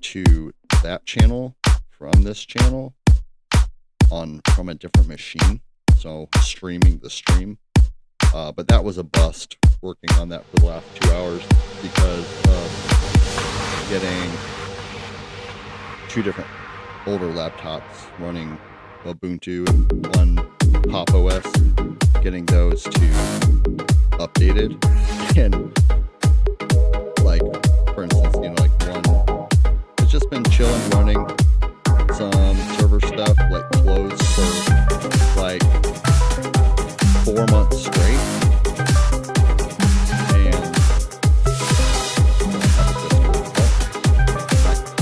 to that channel from this channel from a different machine. So streaming the stream. But that was a bust working on that for the last 2 hours because of getting 2 different older laptops running Ubuntu and one Pop OS, getting those to updated. And like, for instance, like one, it's just been chilling running some server stuff, like closed for like 4 months straight. And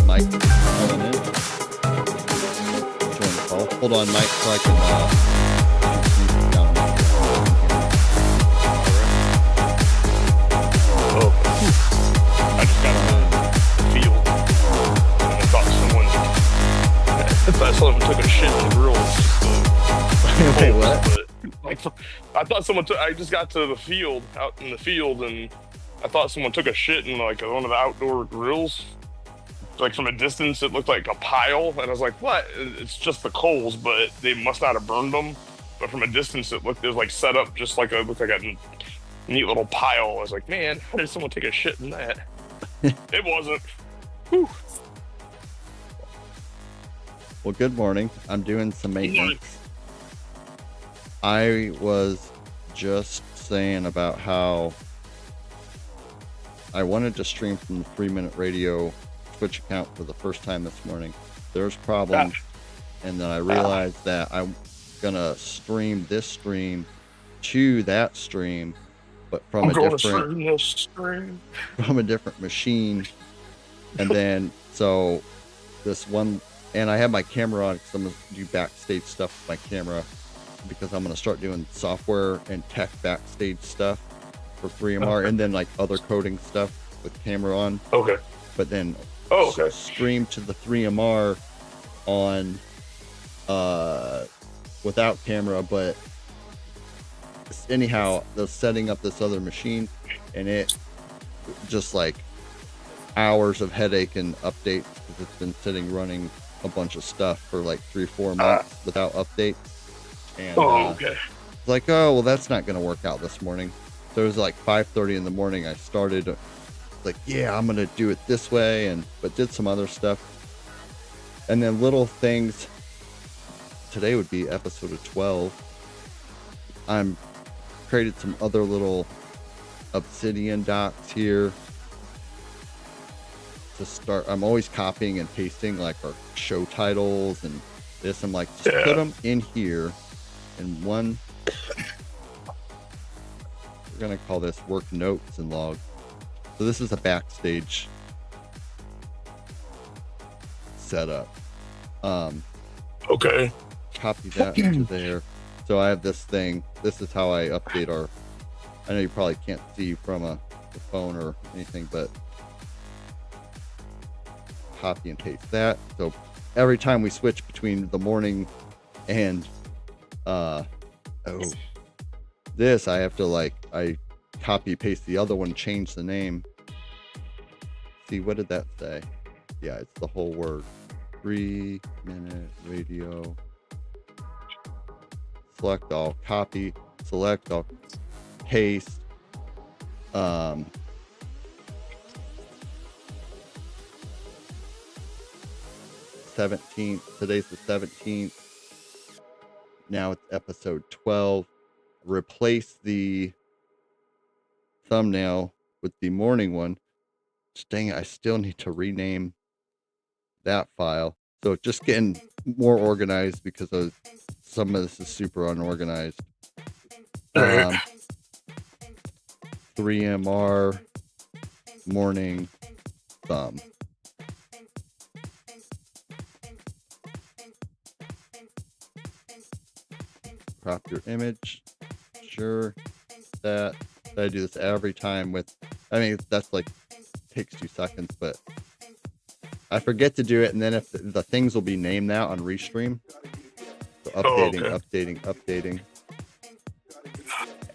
Mike calling in. Join the call. Hold on, Mike, so I can down. Oh, I just got on the field and I thought someone took a shit in the grill. Wait, what? I thought I just got to the field, out in the field, and I thought someone took a shit in like one of the outdoor grills. Like from a distance, it looked like a pile, and I was like, "What? It's just the coals, but they must not have burned them." But from a distance, it was like set up just like looked like a neat little pile. I was like, "Man, how did someone take a shit in that?" It wasn't. Whew. Well, good morning. I'm doing some maintenance. I was just saying about how I wanted to stream from the 3-Minute Radio Twitch account for the first time this morning. There's problems, and then I realized that I'm gonna stream this stream to that stream, but from a different machine. And then so this one, and I have my camera on because I'm gonna do backstage stuff with my camera, because I'm going to start doing software and tech backstage stuff for 3MR, and then like other coding stuff with camera on. Okay. But then okay. Stream to the 3MR on without camera, but anyhow, they're setting up this other machine, and it just like hours of headache and updates because it's been sitting running a bunch of stuff for like 3-4 months without updates. And okay. Like, oh, well, that's not going to work out this morning. So it was like 5:30 in the morning. I started like, yeah, I'm going to do it this way, but did some other stuff. And then little things. Today would be episode of 12. I'm created some other little Obsidian docs here to start. I'm always copying and pasting like our show titles and this. I'm like, just put them in here. And one, we're going to call this work notes and log. So this is a backstage setup. Okay. Copy that into there. So I have this thing. This is how I update I know you probably can't see from the phone or anything, but copy and paste that. So every time we switch between the morning and this, I have to I copy paste the other one, change the name. See, what did that say? Yeah, it's the whole word. 3-Minute Radio. Select all, copy, select all, paste. 17th. Today's the 17th. Now it's episode 12. Replace the thumbnail with the morning one. Dang it, I still need to rename that file. So just getting more organized because some of this is super unorganized. 3MR morning thumb. Crop your image. Sure. That I do this every time that's takes 2 seconds, but I forget to do it, and then if the things will be named now on Restream. So updating.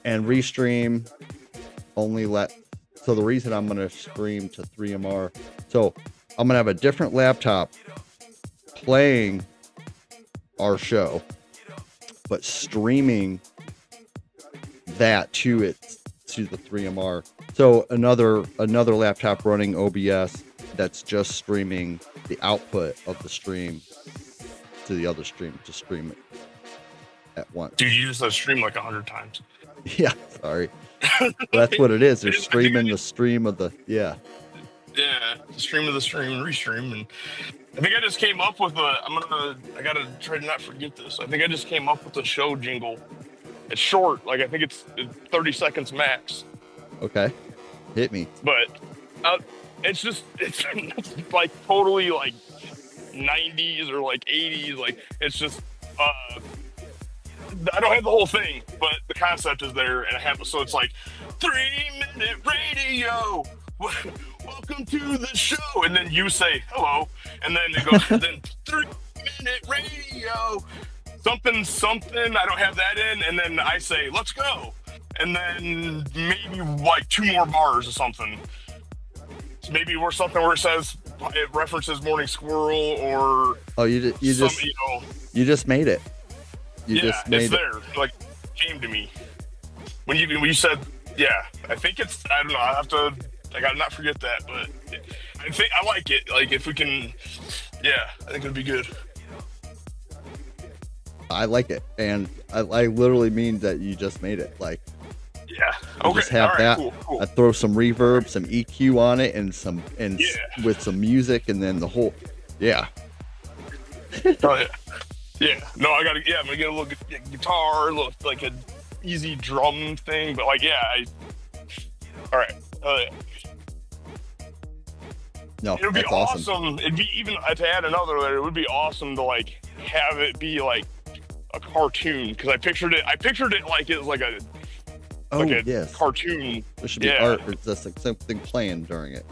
And Restream only so the reason I'm going to stream to 3MR, so I'm gonna have a different laptop playing our show, but streaming that to the 3MR. So another laptop running OBS that's just streaming the output of the stream to the other stream to stream it at once. Dude, you just stream like 100 times. Yeah, sorry. That's what it is. They're streaming the stream of the Yeah, the stream of the stream and restream. And I think I just came up with I gotta try to not forget this. I think I just came up with a show jingle. It's short, like I think it's 30 seconds max. Okay, hit me. But it's like totally like 90s or like 80s. Like it's just I don't have the whole thing, but the concept is there, and I have so it's like 3-minute radio. Welcome to the show, and then you say hello, and then it goes, then 3-minute radio, something. I don't have that in, and then I say let's go, and then maybe like 2 more bars or something. Maybe where it says it references Morning Squirrel or you just made it. It's there. Like came to me when you said I think it's I don't know. I gotta not forget that, but I think I like it. Like if we can, I think it'd be good. I like it, and I literally mean that you just made it. Like, okay, just have that. Cool. I throw some reverb, some EQ on it, and with some music, and then the whole, Oh yeah. No, I'm gonna get a little guitar, like a easy drum thing, but like all right. No, it would be that's awesome. It'd be even to add another there. It would be awesome to like have it be like a cartoon because I pictured it like it was like a cartoon. There should be art or just like something playing during it.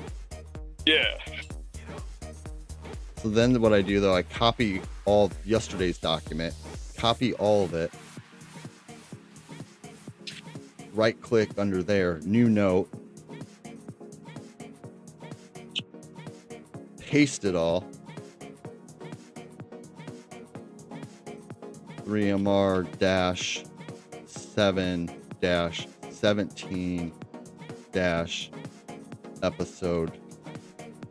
Yeah. So then what I do though, I copy all of yesterday's document, copy all of it, right click under there, new note, paste it all, 3MR-7-17 episode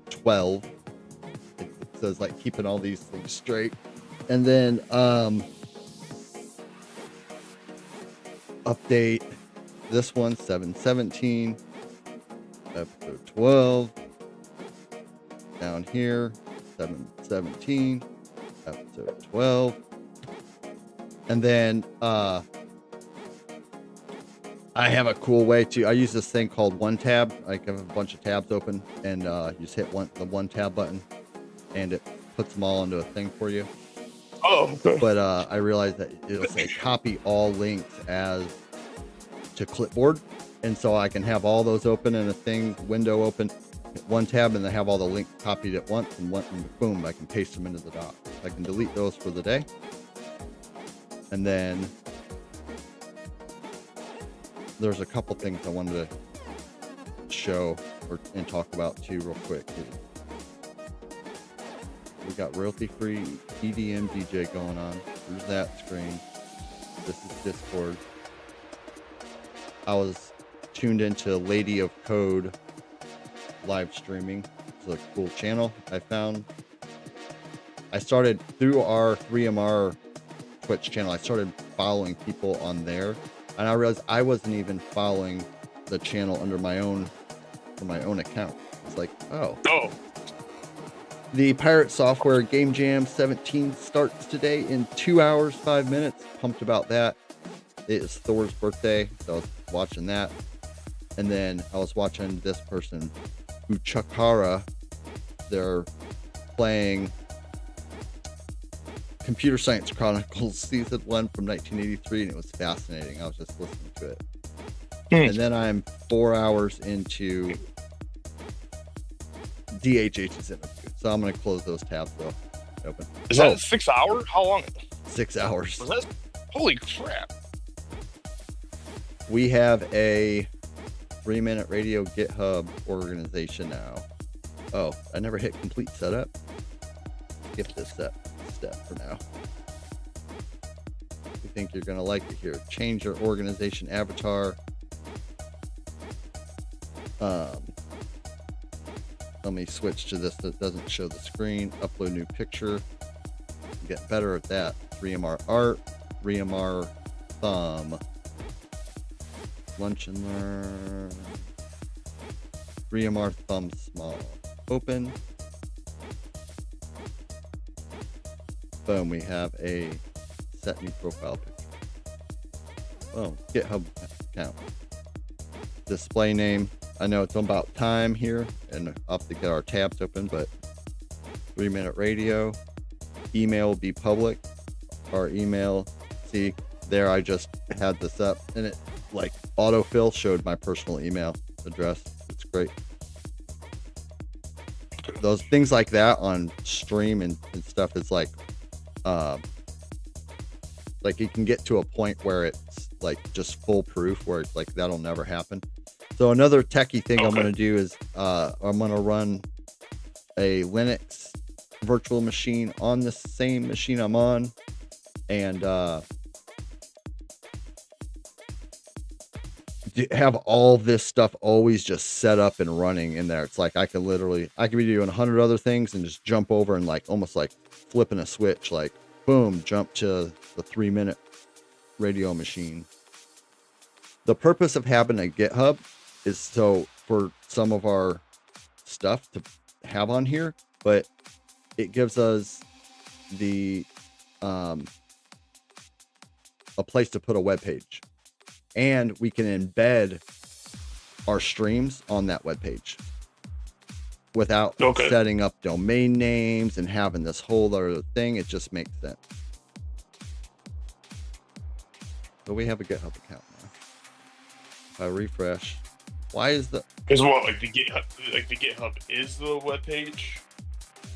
12. It says like keeping all these things straight. And then update this one, 7-17 episode 12. Down here, 7-17 episode 12. And then I have a cool way to, I use this thing called one tab. I have a bunch of tabs open, and you just hit the one tab button and it puts them all into a thing for you. Oh, okay. But I realized that it'll say copy all links as to clipboard, and so I can have all those open in a thing window open, hit one tab, and then have all the links copied at once, and boom, I can paste them into the doc. I can delete those for the day, and then there's a couple things I wanted to show and talk about too real quick. We got royalty-free EDM DJ going on. There's that screen. This is Discord. I was tuned into Lady of Code live streaming. It's a cool channel I found. I started through our 3MR Twitch channel. I started following people on there, and I realized I wasn't even following the channel under my own account. It's like, oh. The Pirate Software Game Jam 17 starts today in 2 hours, 5 minutes. Pumped about that. It is Thor's birthday, so I was watching that. And then I was watching this person, Uchakara. They're playing Computer Science Chronicles Season 1 from 1983, and it was fascinating. I was just listening to it. And then I'm 4 hours into DHH's interview. So I'm going to close those tabs though. Open. Is that 6 hours? How long? 6 hours. Was that? Holy crap. We have a 3-minute radio GitHub organization now. Oh, I never hit complete setup. Skip this step for now. You think you're gonna like it here? Change your organization avatar. Let me switch to this that doesn't show the screen. Upload new picture. Get better at that. 3MR art, 3MR thumb. Lunch and learn. 3MR thumb small. Open. Boom, we have a set new profile picture. Oh, GitHub account. Display name. I know it's about time here, and I'll have to get our tabs open, but 3-minute radio. Email will be public. Our email, see there, I just had this up, and it like autofill showed my personal email address. It's great. Those things like that on stream and stuff is like you can get to a point where it's like just foolproof, where it's like that'll never happen. So another techie thing I'm going to do is I'm going to run a Linux virtual machine on the same machine I'm on, and have all this stuff always just set up and running in there. It's like I could be doing 100 other things and just jump over and like almost like flipping a switch, like boom, jump to the 3-minute radio machine. The purpose of having a GitHub is so for some of our stuff to have on here, but it gives us the a place to put a web page, and we can embed our streams on that web page without setting up domain names and having this whole other thing. It just makes sense. So we have a GitHub account now. If I refresh, why is the like the GitHub is the web page?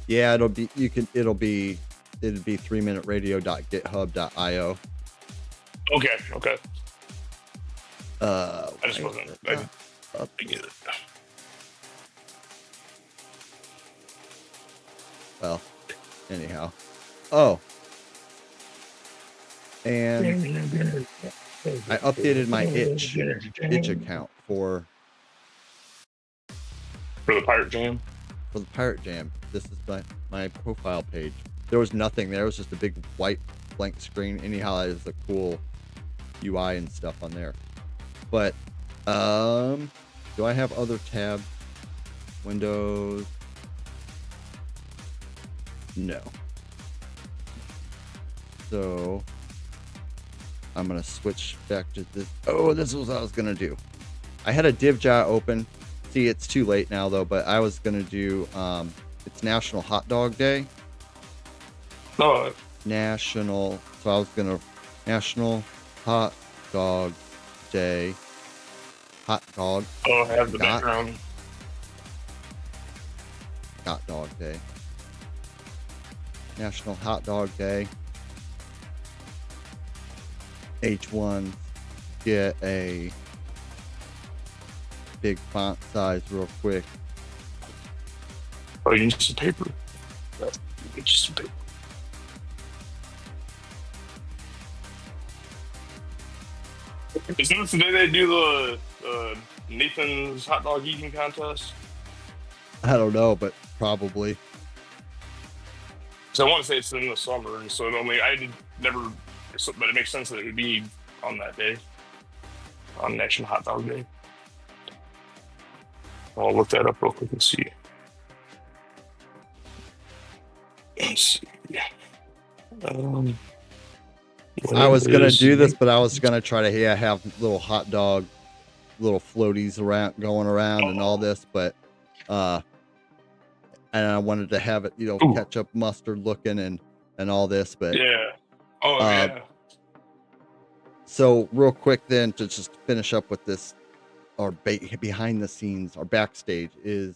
Yeah, it'll be 3minuteradio.github.io. Okay. I just wasn't. I get it. Well, anyhow. Oh. And I updated my itch account for the Pirate Jam. For the Pirate Jam. This is my profile page. There was nothing there. It was just a big white blank screen. Anyhow, there's a cool UI and stuff on there. But do I have other tabs? Windows? No. So I'm gonna switch back to this. Oh, this was what I was gonna do. I had a div.js open. See, it's too late now though, but I was gonna do it's National Hot Dog Day. Oh. National National Hot Dog Day. Hot dog. Oh, I have the background. Hot Dog Day. National Hot Dog Day. H1, get a big font size real quick. Oh, you need some paper. Just some paper. Is this the day they do the Nathan's hot dog eating contest? I don't know, but probably. So I want to say it's in the summer, and so but it makes sense that it would be on that day, on National Hot Dog Day. I'll look that up real quick and see. Let's see. I was gonna do this, but I was gonna try to have little hot dog, little floaties going around and all this, but and I wanted to have it, ketchup mustard looking and all this, but yeah. So real quick then, to just finish up with this, our behind the scenes, our backstage is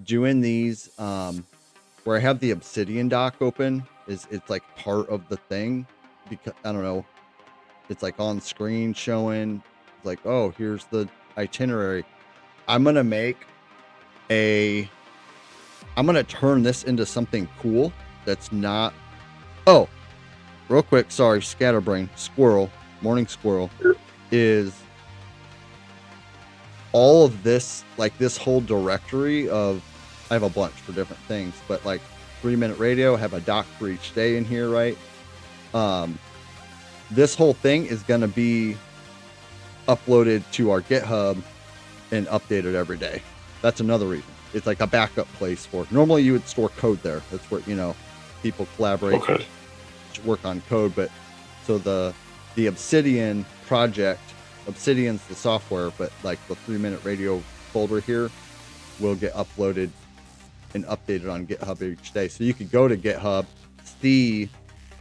doing these where I have the Obsidian doc open. It's like part of the thing, because I don't know, it's like on screen showing like, oh, here's the itinerary. I'm gonna make a I'm gonna turn this into something cool that's not. Oh, real quick, sorry, scatterbrain, squirrel, morning squirrel, is all of this, like this whole directory of, I have a bunch for different things, but like 3-minute radio, have a doc for each day in here, right? This whole thing is gonna be uploaded to our GitHub and updated every day. That's another reason. It's like a backup place for. Normally, you would store code there. That's where people collaborate, work on code. But so the Obsidian project, Obsidian's the software, but like the 3-minute radio folder here will get uploaded and updated on GitHub each day. So you could go to GitHub, see,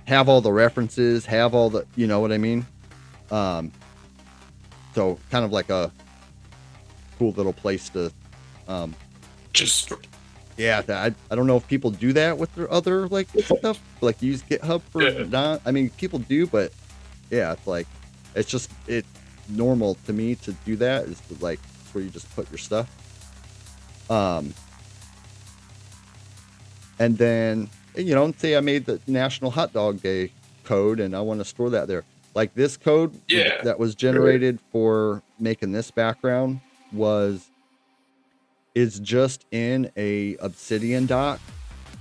have all the references, have all the, you know what I mean? So kind of like a cool little place to just yeah. I don't know if people do that with their other like stuff, like use GitHub for not. I mean, people do, but yeah, it's like it's normal to me to do that. Is to, like, where you just put your stuff. And then say I made the National Hot Dog Day code, and I want to store that there. Like this code that was generated for making this background is just in a Obsidian doc,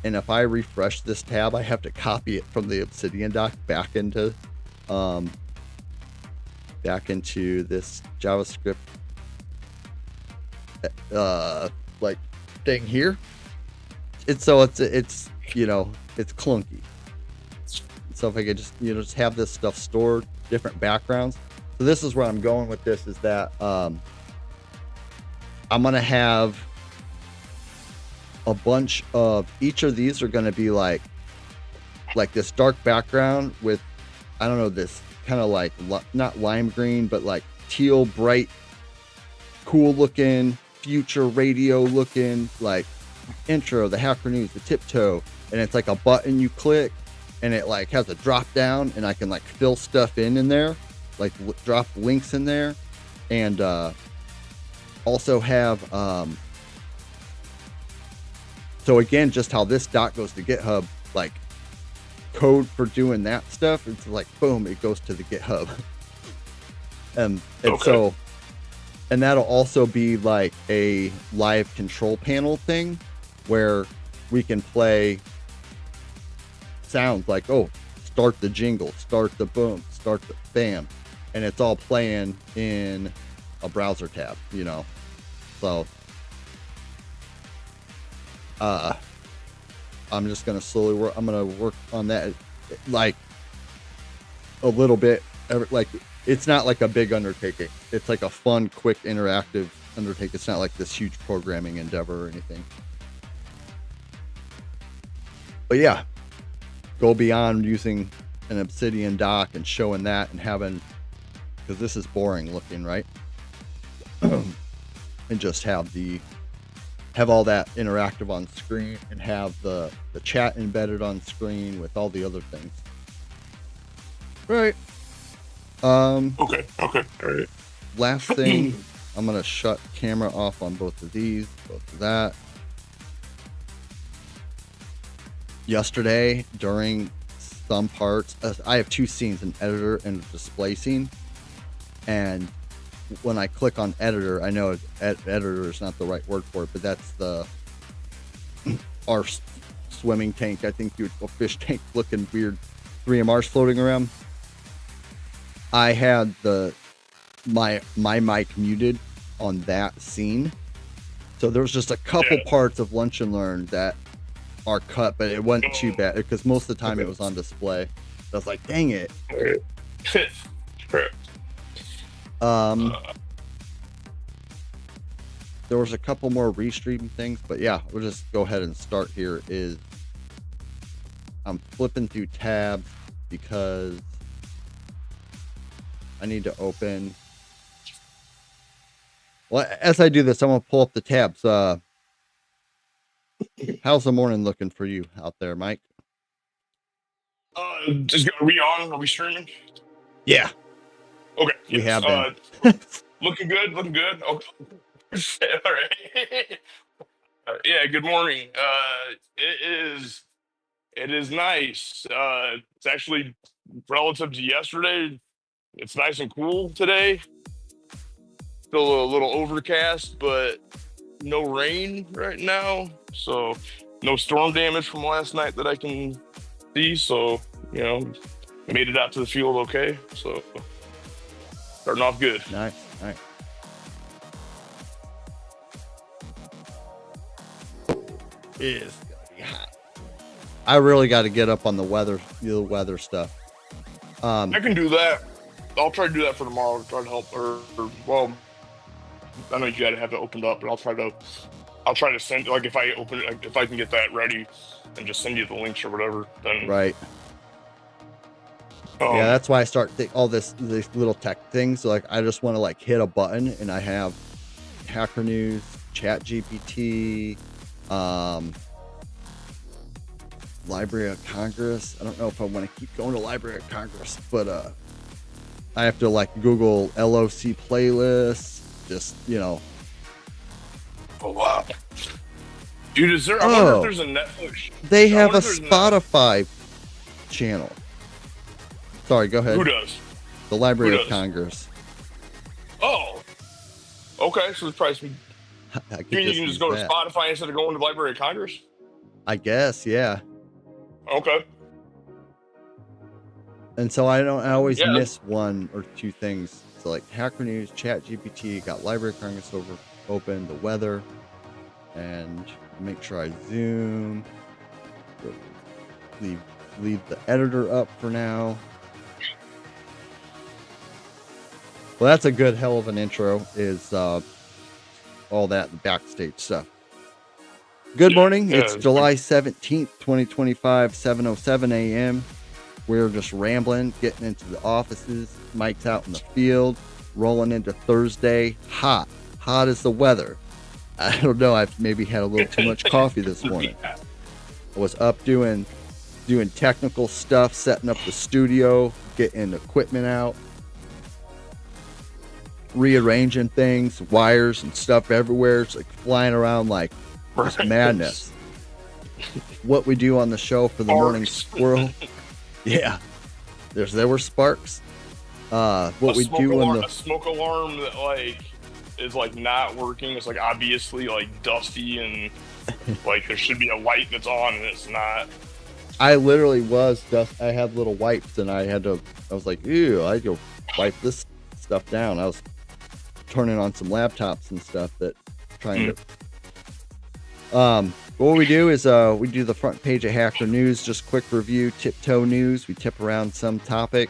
and if I refresh this tab, I have to copy it from the Obsidian doc back into this JavaScript like thing here. It's clunky. So if I could just have this stuff stored, different backgrounds. So this is where I'm going with this, is that I'm gonna have a bunch of each of these are gonna be like this dark background with, I don't know, this kind of like not lime green, but like teal, bright, cool looking, future radio looking, like intro, the Hacker News, the tiptoe, and it's like a button you click and it like has a drop down, and I can like fill stuff in there, like drop links in there, and also have so again, just how this doc goes to GitHub, like code for doing that stuff, it's like boom, it goes to the GitHub. And so, and that'll also be like a live control panel thing where we can play sounds like, oh, start the jingle, start the boom, start the bam, and it's all playing in a browser tab, so I'm just gonna slowly work. I'm gonna work on that, like a little bit. Like it's not like a big undertaking. It's like a fun, quick, interactive undertaking. It's not like this huge programming endeavor or anything. But yeah, go beyond using an Obsidian doc and showing that and having, because this is boring looking, right? And just have all that interactive on screen, and have the chat embedded on screen with all the other things. Right. Okay. All right. Last thing, I'm gonna shut camera off on both of these, both of that. Yesterday, during some parts, I have two scenes, an editor and a display scene, and when I click on editor, I know editor is not the right word for it, but that's our swimming tank. I think a fish tank looking weird 3MRs floating around. I had my mic muted on that scene, so there was just a couple parts of Lunch and Learn that are cut, but it wasn't too bad because most of the time it was on display. I was like, dang it. There was a couple more restream things, but yeah, we'll just go ahead and start here. I'm flipping through tabs because I need to open. Well, as I do this, I'm gonna pull up the tabs. How's the morning looking for you out there, Mike? Just are we on? Are we streaming? Yeah. Okay. We have been. Looking good. Okay. All right. Yeah, good morning. It is nice. It's actually relative to yesterday. It's nice and cool today. Still a little overcast, but no rain right now. So no storm damage from last night that I can see. So, you know, made it out to the field okay. So starting off good. Nice. It's gonna be hot. I really got to get up on the weather stuff. I can do that. I'll try to do that for tomorrow. Try to help well, I know you gotta have it opened up, but I'll try to send, like, if I open it, like, if I can get that ready and just send you the links or whatever, then Right. Yeah, that's why I start all these little tech things. Like, I just want to like hit a button, and I have Hacker News, Chat GPT, Library of Congress. I don't know if I want to keep going to Library of Congress, but I have to like Google LOC playlists. Just, you know. Oh wow, dude! Is there? I wonder if there's a Netflix. They have a Spotify channel. Sorry, go ahead. Who does? The Library of Congress. Oh, okay. So it's probably. You can just go to Spotify instead of going to the Library of Congress? I guess, yeah. Okay. And so I always miss one or two things. So like Hacker News, Chat GPT, got Library of Congress open, the weather, and make sure I zoom. Leave the editor up for now. Well, that's a good hell of an intro, is all that backstage stuff. Good morning. It's July 17th, 2025, 7:07 a.m. We're just rambling, getting into the offices. Mike's out in the field, rolling into Thursday. Hot as the weather. I don't know. I've maybe had a little too much coffee this morning. I was up doing technical stuff, setting up the studio, getting equipment out, rearranging things, wires and stuff everywhere. It's like flying around like just madness. What we do on the show for the morning squirrel. Yeah. There were sparks. What we do on the smoke alarm that like is like not working. It's like obviously like dusty and like there should be a light that's on and it's not. I literally I had little wipes and I was like, ew, I go wipe this stuff down. I was turning on some laptops and stuff what we do is we do the front page of Hacker News, just quick review, tiptoe news. We tip around some topic.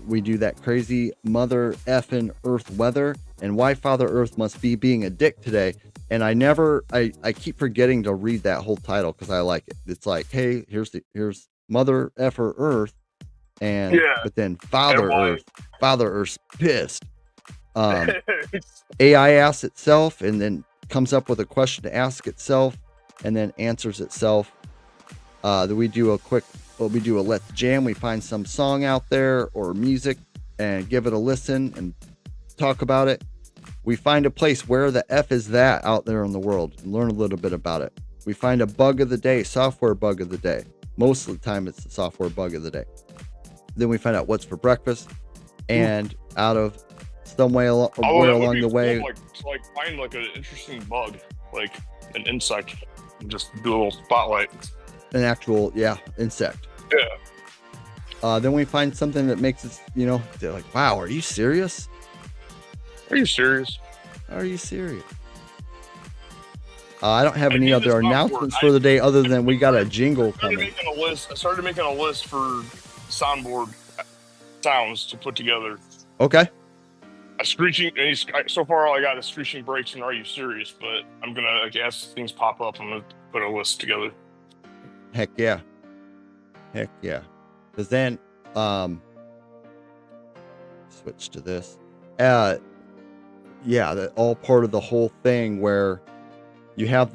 We do that crazy mother effing Earth weather and why Father Earth must be being a dick today. And I keep forgetting to read that whole title because I like it. It's like, hey, here's Mother Effer Earth, but then Father Earth's pissed. AI asks itself and then comes up with a question to ask itself and then answers itself. Then we do a let's jam. We find some song out there or music and give it a listen and talk about it. We find a place where the F is that out there in the world and learn a little bit about it. We find a bug of the day, software bug of the day. Most of the time it's the software bug of the day. Then we find out what's for breakfast, and out of some way along the way, like find like an interesting bug, like an insect, and just do a little spotlight. An actual insect. Yeah. Then we find something that makes us, they're like, wow, are you serious? Are you serious? I don't have any other announcements for the day other than we got a jingle coming. I started making a list for soundboard sounds to put together. Okay. So far all I got is screeching brakes and are you serious? But I'm gonna, like, as things pop up, I'm gonna put a list together. Heck yeah. Because then, switch to this. That all part of the whole thing where you have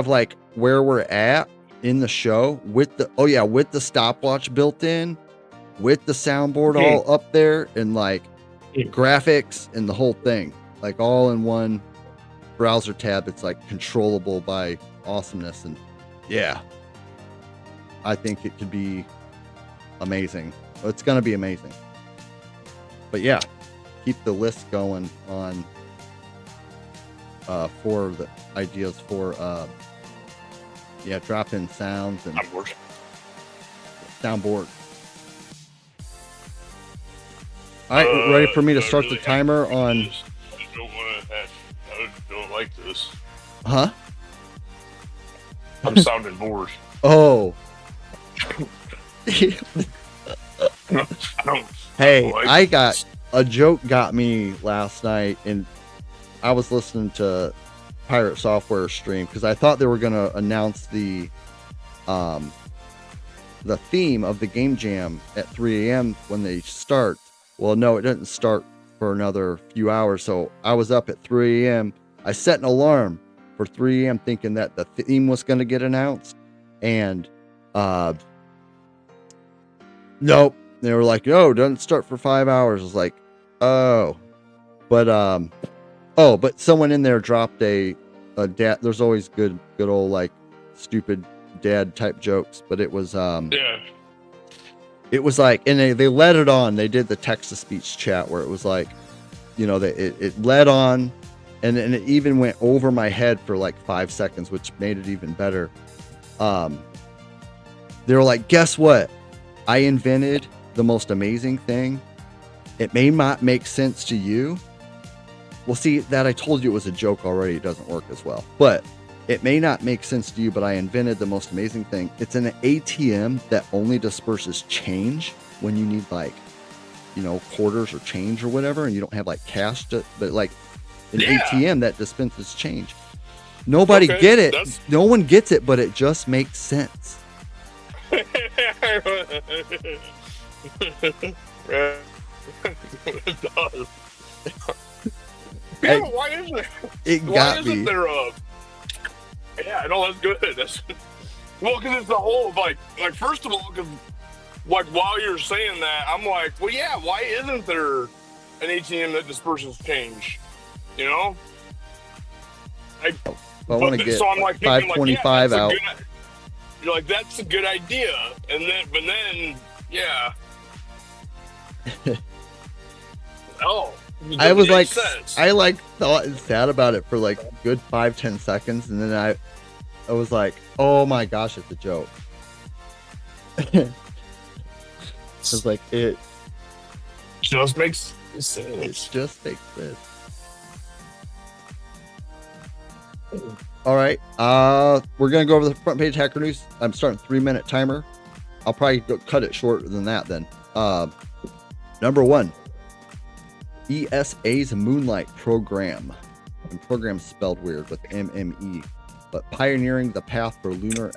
like where we're at in the show with the stopwatch built in, with the soundboard all up there, and like graphics and the whole thing, like all in one browser tab that's like controllable by awesomeness. And yeah, I think it could be amazing. It's going to be amazing. But yeah, keep the list going on for the ideas for drop in sounds and soundboard. All right, ready for me to start the timer on? I don't like this. Huh? I'm sounding bored. Oh. Hey, I got a joke got me last night, and I was listening to Pirate Software stream because I thought they were gonna announce the theme of the game jam at 3 a.m. when they start. Well, no, it didn't start for another few hours. So I was up at 3 a.m. I set an alarm for 3 a.m. thinking that the theme was going to get announced. And nope. They were like, no, it doesn't start for 5 hours. I was like, oh. But but someone in there dropped a dad. There's always good old like stupid dad type jokes, but it was it was like, and they led it on. They did the text to speech chat where it was like, you know, it led on, and it even went over my head for like 5 seconds, which made it even better. They were like, guess what? I invented the most amazing thing. It may not make sense to you. Well, see, that I told you it was a joke already. It doesn't work as well, but it may not make sense to you, but I invented the most amazing thing. It's an ATM that only disperses change when you need, like, you know, quarters or change or whatever, and you don't have like cash to, but like an ATM that dispenses change. Nobody get it. No one gets it, but it just makes sense. It does. Yeah, why isn't there? Why isn't there a? Yeah, no, that's good. Well, because it's the whole like first of all, because like while you're saying that, I'm like, well, yeah, why isn't there an ATM that disperses change? You know, I want to get so I'm like 525 out. You're like, that's a good idea, and then yeah. Oh. I was like, I like thought and sat about it for like a good 5-10 seconds, and then I was like, oh my gosh, it's a joke. It's like it just makes sense. It just makes sense. All right, we're gonna go over the front page Hacker News. I'm starting 3-minute timer. I'll probably cut it shorter than that then. Number 1. ESA's Moonlight program. And program spelled weird with MME, but pioneering the path for lunar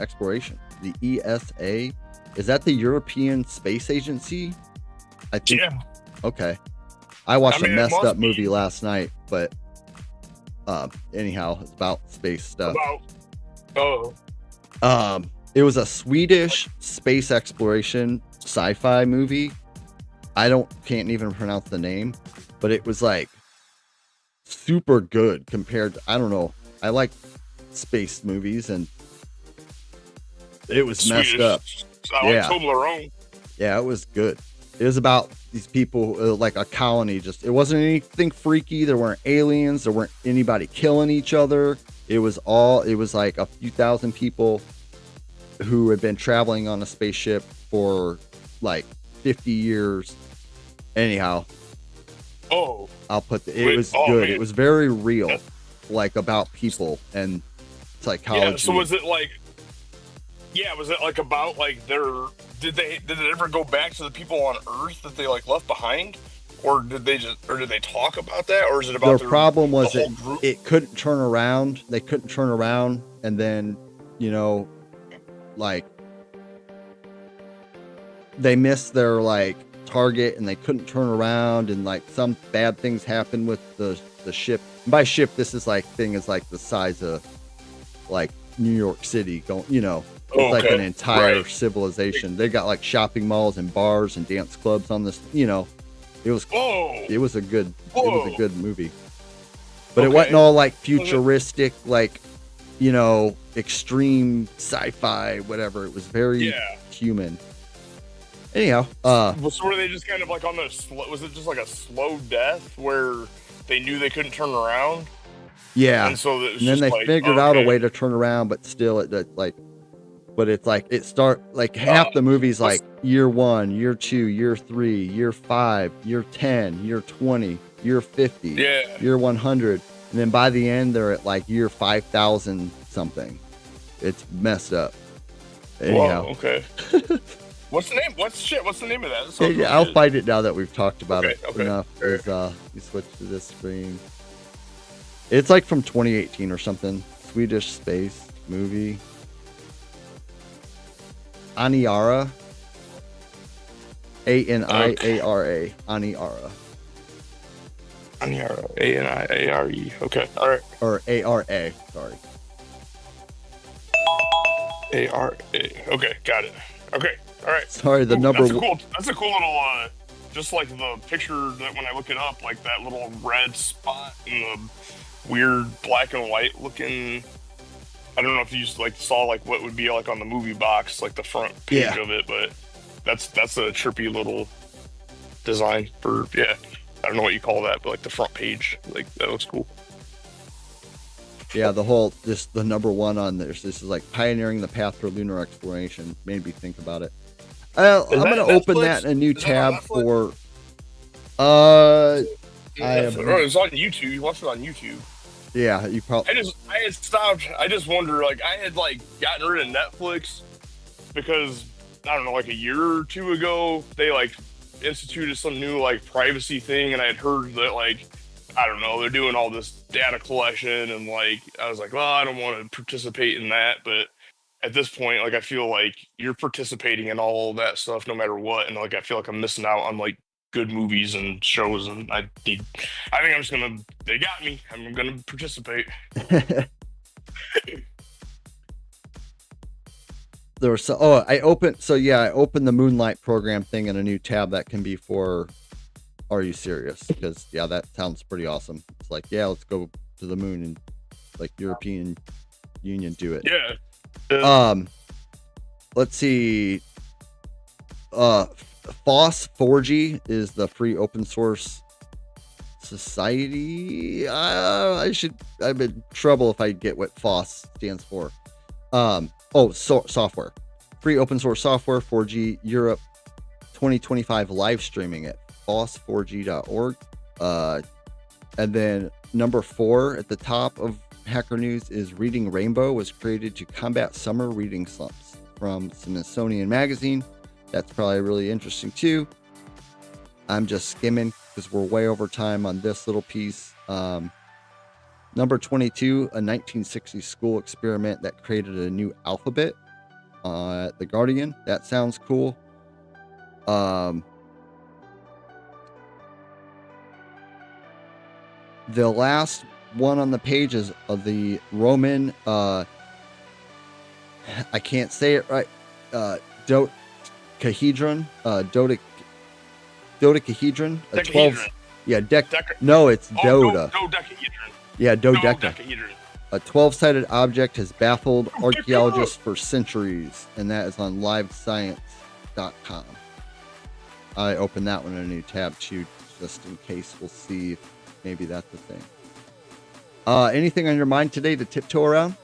exploration. The ESA, is that the European Space Agency? I think. Yeah. Okay. I watched a messed up movie last night, but anyhow, it's about space stuff. It was a Swedish space exploration sci-fi movie. Can't even pronounce the name, but it was like super good compared to, I don't know. I like space movies, and it was Swedish. Messed up. I like Toblerone. Yeah, it was good. It was about these people, like a colony. It wasn't anything freaky. There weren't aliens. There weren't anybody killing each other. It was like a few thousand people who had been traveling on a spaceship for like 50 years. Anyhow, I'll put it was good. Man. It was very real, like about people and psychology. Yeah. So was it like? Yeah. Was it like about like did it ever go back to the people on Earth that they like left behind, or did they talk about that, or is it about their problem was that it couldn't turn around. They couldn't turn around, and then like they missed their like target, and they couldn't turn around, and like some bad things happened with the ship. And by ship, this is like thing is like the size of like New York City. It's like an entire civilization. They got like shopping malls and bars and dance clubs on this. It was a good movie. But it wasn't Okay. all like futuristic, like, you know, extreme sci-fi, whatever. It was very Yeah. human. Anyhow, So were they just kind of like on the was it just like a slow death where they knew they couldn't turn around? yeah. And so it was And then just they like, figured out a okay. way to turn around, but still but it's like half the movie's like year 1, year 2, year 3, year 5, year 10, year 20, year 50, Yeah. year 100, and then by the end they're at like year 5,000 something. It's messed up. Anyhow. Whoa, okay. What's the name? What's the name of that? Yeah, Really I'll good. find it now that we've talked about Okay, it okay. enough. You switch to this screen. It's like from 2018 or something. Swedish space movie. Aniara. Aniara. Aniara. Aniara. A-N-I-A-R-E. Okay. All right. Or A-R-A. Sorry. A-R-A. Okay. Got it. Okay. All right. Sorry, the Ooh, number. That's a cool little. Just like the picture that when I look it up, like that little red spot and the weird black and white looking. I don't know if you just like saw like what would be like on the movie box, like the front page of it, but that's a trippy little design for I don't know what you call that, but like the front page, like that looks cool. Yeah, the number 1 on this is like pioneering the path for lunar exploration. Made me think about it. I'm going to open that in a new tab for. It's on YouTube. You watched it on YouTube. Yeah, you probably. I had stopped. I just wonder, like, I had like gotten rid of Netflix because I don't know, like a year or two ago, they like instituted some new like privacy thing, and I had heard that like I don't know, they're doing all this data collection, and like I was like, well, I don't want to participate in that, but at this point, like I feel like you're participating in all that stuff no matter what, and like I feel like I'm missing out on like good movies and shows, and I think I'm just gonna. They got me. I'm gonna participate. There was I opened the Moonlight program thing in a new tab that can be for. Are you serious? Because that sounds pretty awesome. It's like let's go to the moon and like European Union do it. Yeah. Let's see. FOSS 4G is the free open source society. I'm in trouble if I get what FOSS stands for. Software. Free open source software, 4G Europe 2025 live streaming at foss4g.org. And then number 4 at the top of Hacker News is Reading Rainbow was created to combat summer reading slumps from Smithsonian Magazine. That's probably really interesting too. I'm just skimming because we're way over time on this little piece. Number 22, a 1960s school experiment that created a new alphabet. The Guardian. That sounds cool. The last one on the page is of the Roman. I can't say it right. Dodecahedron. Dodecahedron. A 12. Yeah, no, it's Doda. Dodecahedron. Yeah, dodecahedron. A 12-sided object has baffled archaeologists for centuries, and that is on livescience.com. I opened that one in a new tab too, just in case. We'll see if maybe that's the thing. Anything on your mind today to tiptoe around?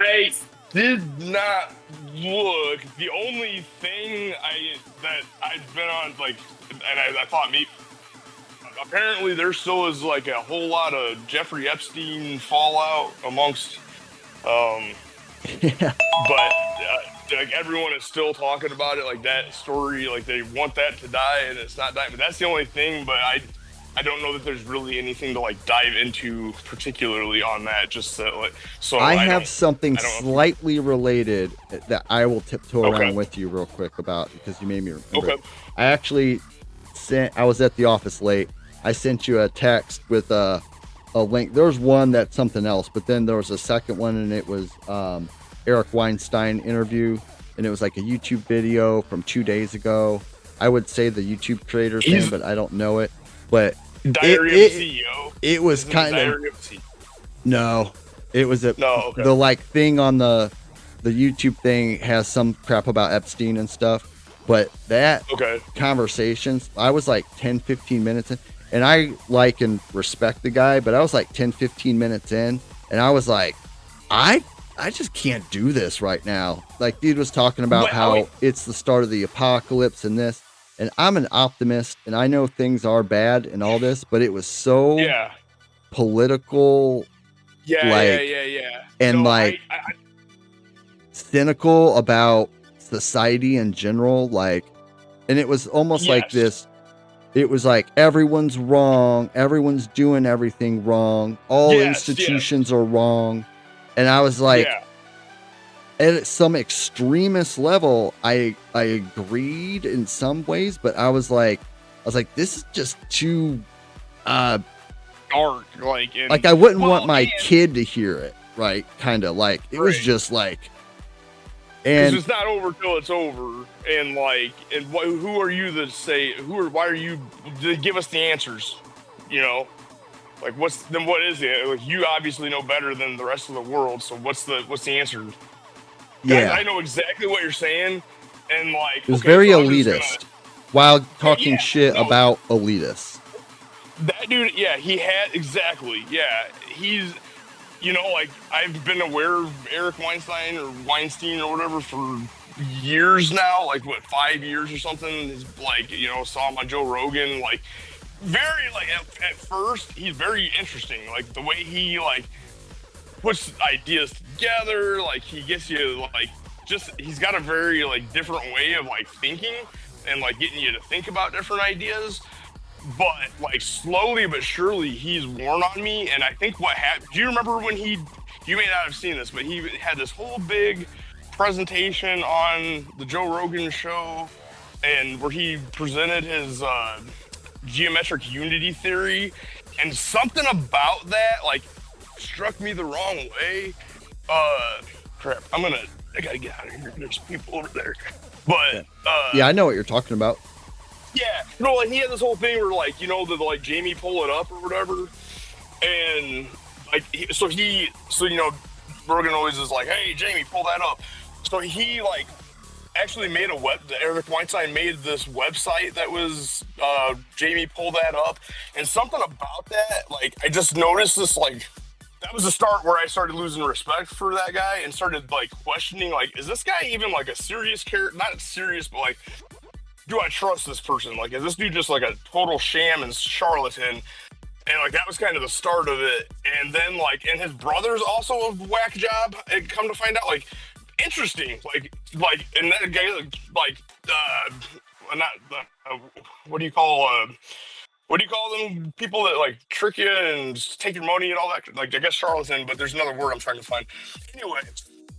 I did not look. The only thing that I've been on, like, and I thought apparently there still is like a whole lot of Jeffrey Epstein fallout amongst, Yeah. but like everyone is still talking about it, like that story, like they want that to die and it's not dying. But that's the only thing. But I don't know that there's really anything to like dive into particularly on that. Just that, like, so I have something slightly related that I will tiptoe around with you real quick about, because you made me remember. Okay. I actually I was at the office late. I sent you a text with a link. There was one that's something else, but then there was a second one, and it was Eric Weinstein interview, and it was like a YouTube video from 2 days ago. I would say the YouTube creator's name, but I don't know it. but Diary of a CEO. it was Isn't it kind of Diary of a CEO? no, it was No, okay. the like thing on the YouTube thing has some crap about Epstein and stuff, but that Okay. conversations, I was like 10-15 minutes in, and I like and respect the guy, but I was like 10-15 minutes in, and I was like, I just can't do this right now. Like, dude was talking about how it's the start of the apocalypse and this, and I'm an optimist, and I know things are bad and all this, but it was so Yeah. political, like, Yeah. and No, like I cynical about society in general, like, and it was almost like yes. this. It was like everyone's wrong, everyone's doing everything wrong, all institutions are wrong, and I was like, at some extremist level, I agreed in some ways, but I was like, this is just too dark, like, and, like I wouldn't want my kid to hear it, right? Kind of like it was just like, and it's not over till it's over, and like, and who are you to say why are you to give us the answers, you know? Like, what is it? Like, you obviously know better than the rest of the world, so what's the answer? Yeah, guys, I know exactly what you're saying, and like, it was very elitist while talking shit about elitists. That dude, he had exactly, he's, you know, like, I've been aware of Eric Weinstein or whatever for years now, like, what, 5 years or something. He's like, you know, saw him on Joe Rogan, like, very, like, at first, he's very interesting, like, the way he, like, puts ideas together, like, he gets you, like, just, he's got a very, like, different way of, like, thinking and, like, getting you to think about different ideas. But, like, slowly but surely, he's worn on me, and I think what happened... Do you remember when you may not have seen this, but he had this whole big presentation on the Joe Rogan show, and where he presented his geometric unity theory, and something about that, like, struck me the wrong way. Crap, I gotta get out of here. There's people over there. But, yeah, I know what you're talking about. Yeah, no, like, he had this whole thing where, like, you know, like, Jamie pull it up or whatever, and, like, so you know, Rogan always is like, hey, Jamie, pull that up. So he, like, actually made Eric Weinstein made this website that was, Jamie, pull that up, and something about that, like, I just noticed this, like, that was the start where I started losing respect for that guy and started, like, questioning, like, is this guy even, like, a serious character? Not serious, but, like, do I trust this person? Like, is this dude just like a total sham and charlatan? And like, that was kind of the start of it. And then, like, and his brother's also a whack job. And come to find out, like, interesting. Like, and that guy, what do you call them? People that, like, trick you and take your money and all that. Like, I guess charlatan, but there's another word I'm trying to find. Anyway,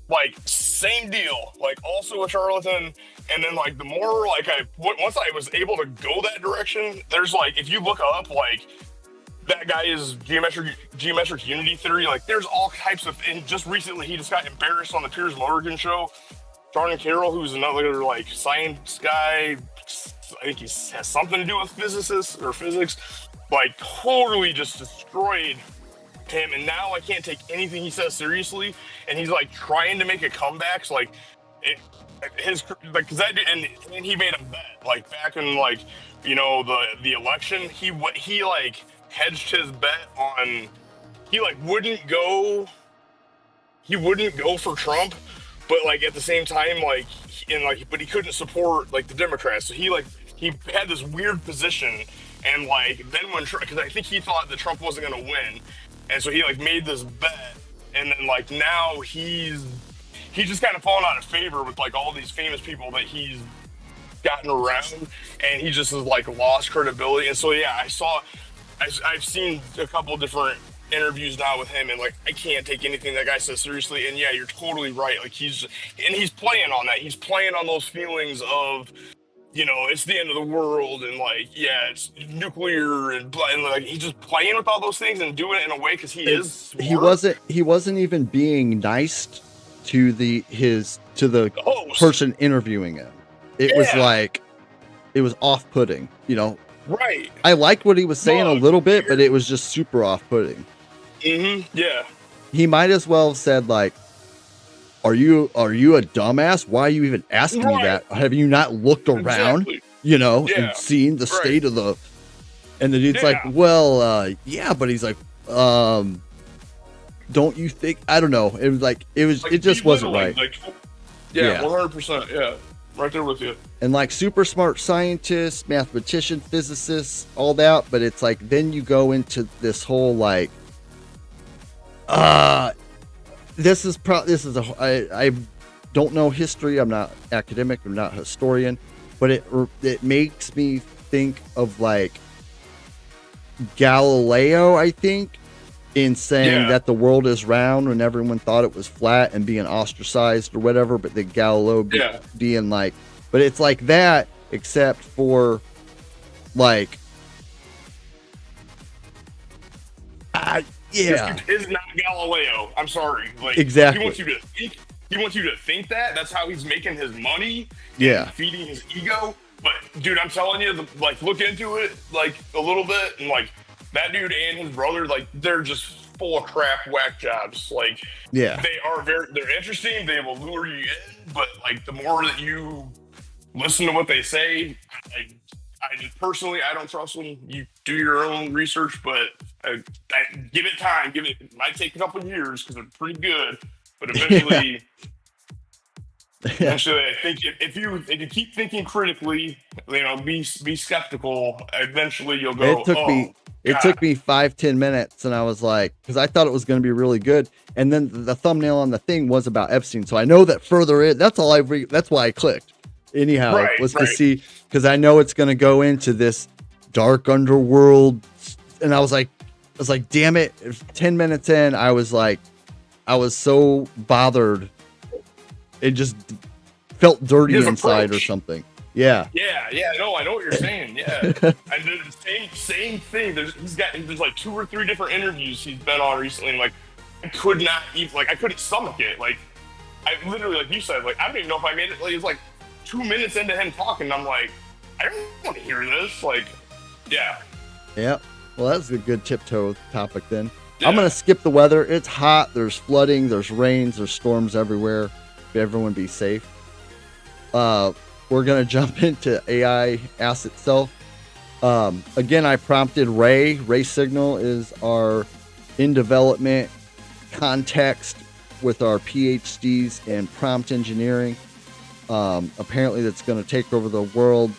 like, same deal. Like, also a charlatan. And then, like, the more, like, once I was able to go that direction, there's, like, if you look up, like, that guy is geometric unity theory, like, there's all types of, and just recently he just got embarrassed on the Piers Morgan show. Jordan Carroll, who's another, like, science guy, I think he has something to do with physics, like, totally just destroyed him, and now I can't take anything he says seriously, and he's, like, trying to make a comeback, so, like, cause that, and he made a bet, like, back in, like, you know, the election, he like hedged his bet on, he like wouldn't go for Trump, but like at the same time, like, but he couldn't support, like, the Democrats, so he had this weird position, and like then when because I think he thought that Trump wasn't gonna win, and so he like made this bet, and then like now he's just kind of fallen out of favor with like all these famous people that he's gotten around, and he just has like lost credibility. And so yeah, I've seen a couple different interviews now with him, and like I can't take anything that guy says seriously. And yeah, you're totally right. Like he's playing on that. He's playing on those feelings of, you know, it's the end of the world, and like, yeah, it's nuclear, and like he's just playing with all those things and doing it in a way because is smart. He wasn't even being nice to the person interviewing him. It was like, it was off-putting, you know. Right. I liked what he was saying a Look, little bit, but it was just super off-putting. Yeah. He might as well have said like, are you a dumbass? Why are you even asking me Right. that? Have you not looked around, Exactly. and Yeah. seen the Right. state of the? And the dude's like, Yeah. well, yeah, but he's like, don't you think? I don't know. It was like Like, it just wasn't belittling, right. Like, yeah, Yeah. 100%. Yeah, right there with you. And like super smart scientists, mathematicians, physicists, all that. But it's like then you go into this whole like, this is I don't know history. I'm not academic. I'm not a historian, but it makes me think of like Galileo, I think, in saying that the world is round when everyone thought it was flat and being ostracized or whatever, but then Galileo being like, but it's like that, except for like, yeah, Is not Galileo. I'm sorry. Like, exactly. He wants you to think. He wants you to think that. That's how he's making his money. Yeah. Feeding his ego. But dude, I'm telling you, like, look into it like a little bit, and like that dude and his brother, like, they're just full of crap, whack jobs. Like, Yeah. they're interesting. They will lure you in, but like the more that you listen to what they say, I just personally, I don't trust them. You do your own research, but I give it time. It might take a couple of years because they're pretty good, but eventually, eventually, I think if you keep thinking critically, be skeptical. Eventually, you'll go. It took me 5-10 minutes, and I was like, because I thought it was going to be really good, and then the thumbnail on the thing was about Epstein, so I know that further in. That's all that's why I clicked. Anyhow, to see, because I know it's going to go into this dark underworld, and I was like, damn it! 10 minutes in, I was so bothered. It just felt dirty inside or something. Yeah. Yeah. No, I know what you're saying. Yeah, I did the same thing. There's like 2 or 3 different interviews he's been on recently, and like I could not even I couldn't stomach it. Like I literally, like you said, like I don't even know if I made it. Like, it was like 2 minutes into him talking, and I'm like, I don't want to hear this. Like, yeah. Yeah. Well, that's a good tiptoe topic then. Yeah. I'm gonna skip the weather. It's hot. There's flooding. There's rains. There's storms everywhere. Everyone be safe. We're gonna jump into AI Ask Itself. Again, I prompted Ray. Ray Signal is our in development context with our PhDs in prompt engineering. Apparently, that's going to take over the world.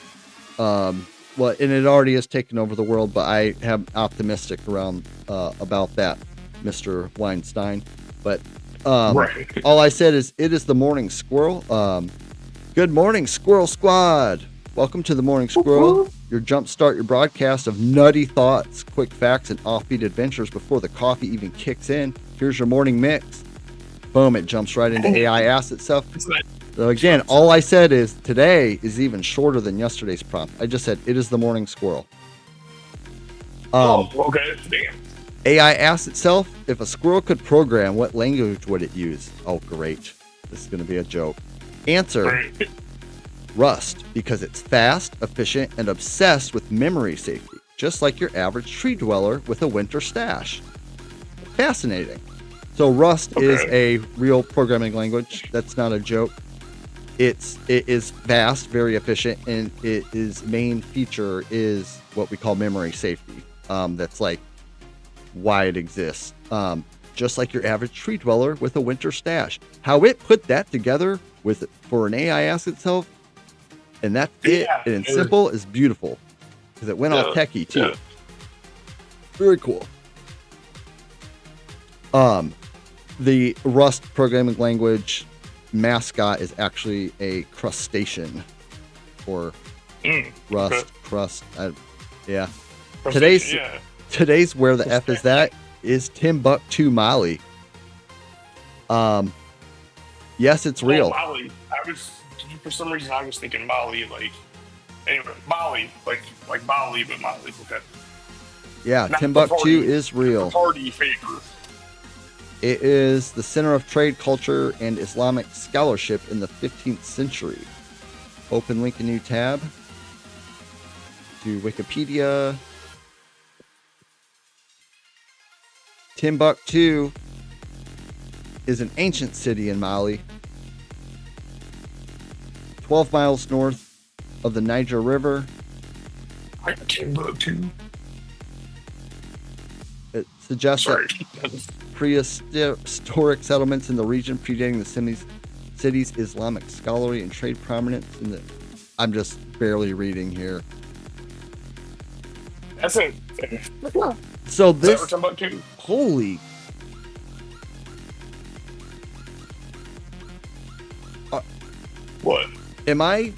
And it already has taken over the world, but I am optimistic about that, Mr. Weinstein. But all I said is, it is the morning squirrel. Good morning, Squirrel Squad. Welcome to the Morning Squirrel, your jumpstart, your broadcast of nutty thoughts, quick facts, and offbeat adventures before the coffee even kicks in. Here's your morning mix. Boom, it jumps right into AI Ask Itself. So again, all I said is today is even shorter than yesterday's prompt. I just said, it is the morning squirrel. Okay. Damn. AI Ask Itself, if a squirrel could program, what language would it use? Oh, great. This is going to be a joke. Answer, Rust, because it's fast, efficient, and obsessed with memory safety, just like your average tree dweller with a winter stash. Fascinating. So Rust is a real programming language. That's not a joke. It is fast, very efficient, and its main feature is what we call memory safety. That's like why it exists. Just like your average tree dweller with a winter stash. How it put that together for an AI Ask Itself, and that's it, and it's simple, is beautiful. Because it went all techie too. Yeah. Very cool. The Rust programming language mascot is actually a crustacean, or rust, crust. Yeah. Today's where the F is that is Timbuktu, Mali. Yes, it's real. Mali. For some reason, I was thinking Mali, Mali, like Bali, but Mali. Okay. Yeah, not Timbuktu is real. Party favor. It is the center of trade, culture, and Islamic scholarship in the 15th century. Open link a new tab. to Wikipedia. Timbuktu is an ancient city in Mali, 12 miles north of the Niger River. Timbuktu. It suggests Sorry. that prehistoric settlements in the region predating the city's Islamic scholarly and trade prominence in the... I'm just barely reading here. That's it. So this... Timbuktu? Holy... What? Am I...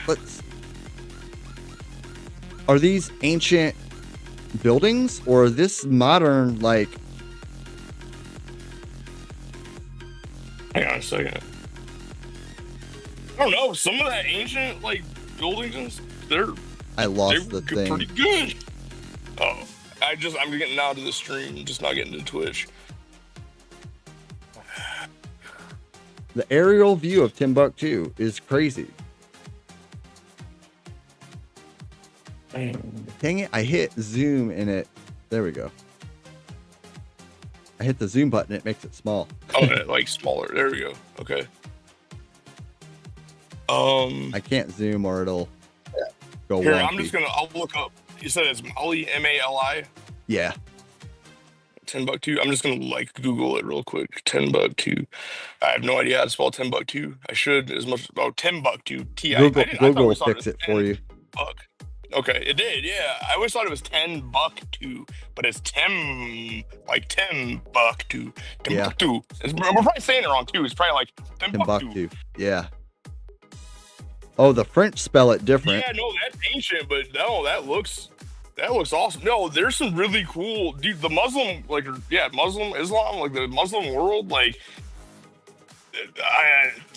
Let's... Are these ancient buildings, or is this modern, like... Hang on a second. I don't know. Some of that ancient, like, buildings, I lost the thing. pretty good. Oh, I'm getting out of the stream, just not getting to Twitch. The aerial view of Timbuktu is crazy. Dang it, I hit zoom in it. There we go. I hit the zoom button, it makes it small. Oh, like smaller. There we go. Okay. I can't zoom or it'll go here, wonky. I'll look up. You said it's Mali, Mali? Yeah. Timbuktu. I'm just gonna like Google it real quick. Timbuktu. I have no idea how to spell Timbuktu. I should as much. Oh, Timbuktu. Google will fix it for you. Buck. Okay, it did. Yeah, I always thought it was Timbuktu, but it's Timbuktu. Timbuktu. Yeah. We're probably saying it wrong too. It's probably like Timbuktu. Yeah. Oh, the French spell it different. Yeah, no, that's ancient, but no, that looks awesome. No, there's some really cool, dude. The Muslim, Muslim Islam, like the Muslim world, like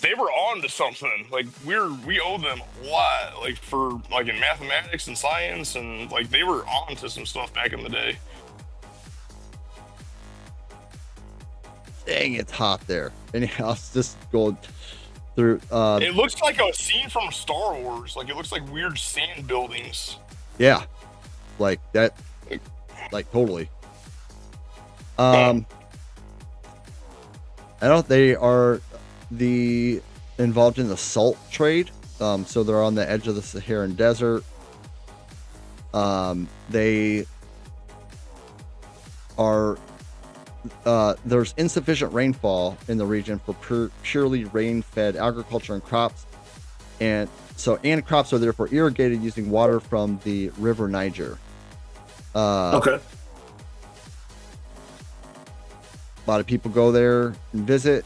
they were on to something. Like we owe them a lot, like for like in mathematics and science, and like they were on to some stuff back in the day. Dang, it's hot there. Anyhow, it's just going through. It looks like a scene from Star Wars. Like it looks like weird sand buildings. Yeah, like that, like totally. I don't. They are involved in the salt trade. So they're on the edge of the Saharan desert. They are. There's insufficient rainfall in the region for purely rain-fed agriculture and crops, and crops are therefore irrigated using water from the River Niger. Okay. A lot of people go there and visit.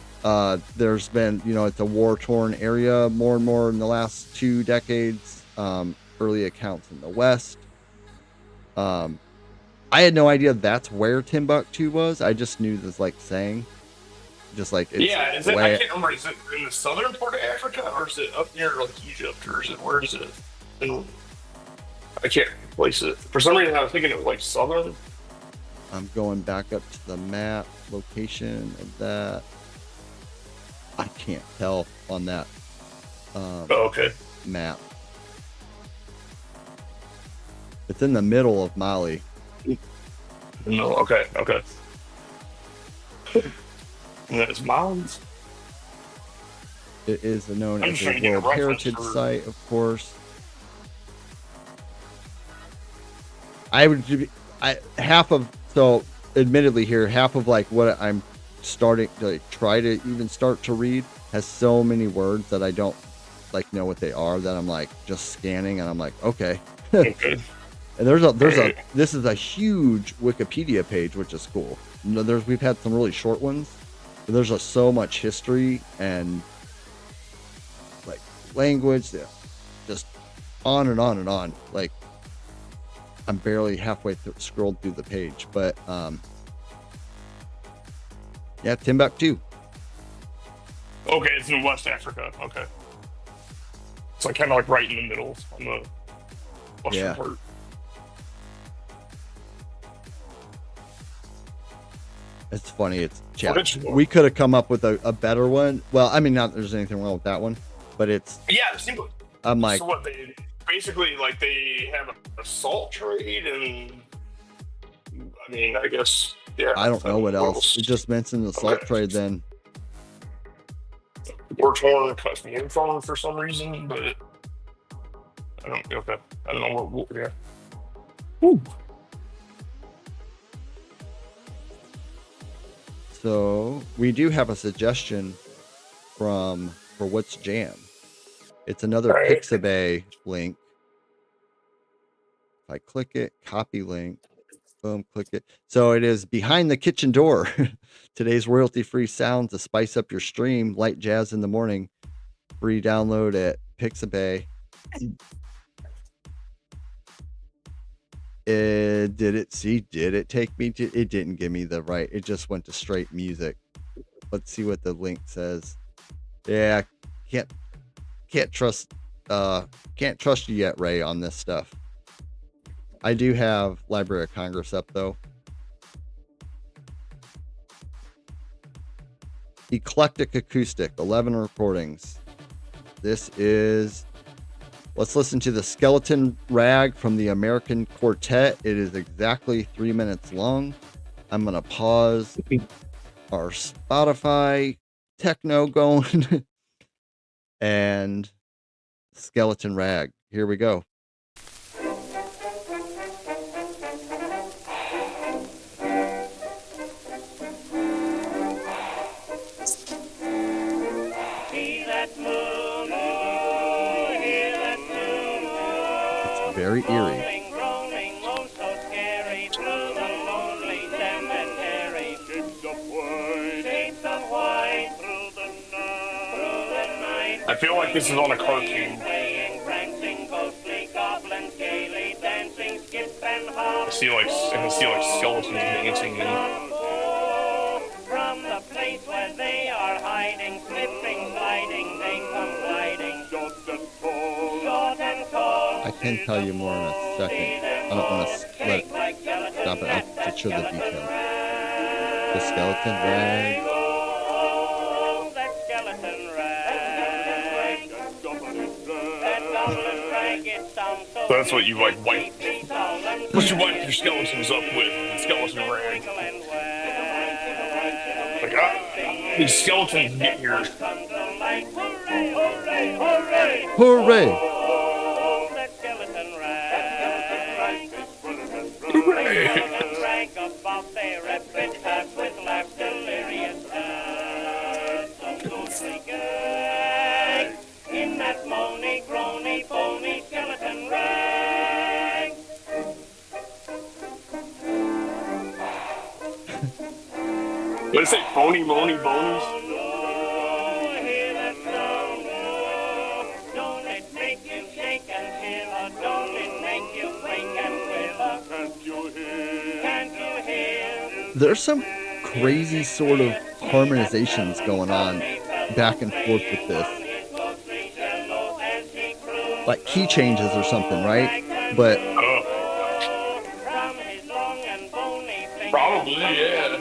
There's been, it's a war-torn area more and more in the last 2 decades. Early accounts in the West. I had no idea that's where Timbuktu was. I just knew this, like, saying. Just like, it's yeah, is it, I can't remember, is it in the southern part of Africa, or is it up near, like, Egypt, or where is it? I can't place it. For some reason, I was thinking it was, like, southern. I'm going back up to the map location of that. I can't tell on that okay. map. It's in the middle of Mali. No, okay. And it's mounds. It is known as a World Heritage Site, of course. Admittedly here, half of like what I'm starting to like, try to even start to read has so many words that I don't like know what they are, that I'm like just scanning and I'm like, okay. Okay. And this is a huge Wikipedia page, which is cool. We've had some really short ones, but there's just so much history and like language, just on and on and on. Like I'm barely halfway scrolled through the page, but yeah, Timbuktu. Okay, it's in West Africa. Okay, it's like kind of like right in the middle on the western part. It's funny. We could have come up with a better one. Well, I mean, not that there's anything wrong with that one, but it's. Yeah, it seems like. I'm like. So what they basically like they have a salt trade, and I mean, I guess yeah. I don't know what else. It just mentioned the salt trade then. War torn cuts me in from for some reason, but I don't. Okay, I don't know what. Yeah. Woo. So we do have a suggestion for what's jam. It's another Right. Pixabay link. If I click it, copy link, boom, click it. So it is Behind the Kitchen Door. Today's royalty-free sound to spice up your stream. Light jazz in the morning. Free download at Pixabay. Did it take me to? It didn't give me the right. It just went to straight music. Let's see what the link says. Yeah, can't trust you yet, Ray, on this stuff. I do have Library of Congress up though. Eclectic Acoustic, 11 recordings. This is, let's listen to the Skeleton Rag from the American Quartet. It is exactly 3 minutes long. I'm going to pause our Spotify techno going and Skeleton Rag. Here we go. It's very eerie. I feel like this is on a cartoon. I can see like skeletons dancing. From the place where they are hiding, slipping, sliding, they come gliding. Short and tall. I can tell you more in a second. I don't want to let it stop it up to show the detail. The Skeleton Rag. That skeleton rag. That rag, it sounds so. So that's what you like wipe. What you wipe your skeletons up with? The skeleton rag. Like, these skeletons get here. Hooray, hooray, hooray. Hooray! That skeleton rag. Hooray! Rag about their epitaph with laugh delirious. Some ghostly gag in that moany, groany, phony skeleton rag. What did it say? Phony, moany, bonies? Oh, hear that sound? Oh, don't it make you shake and shiver? Don't it make you wake and quiver? Can't you hear? Can't you hear? There's some crazy sort of harmonizations going on back and forth with this. Like key changes or something, right? But Probably, yeah.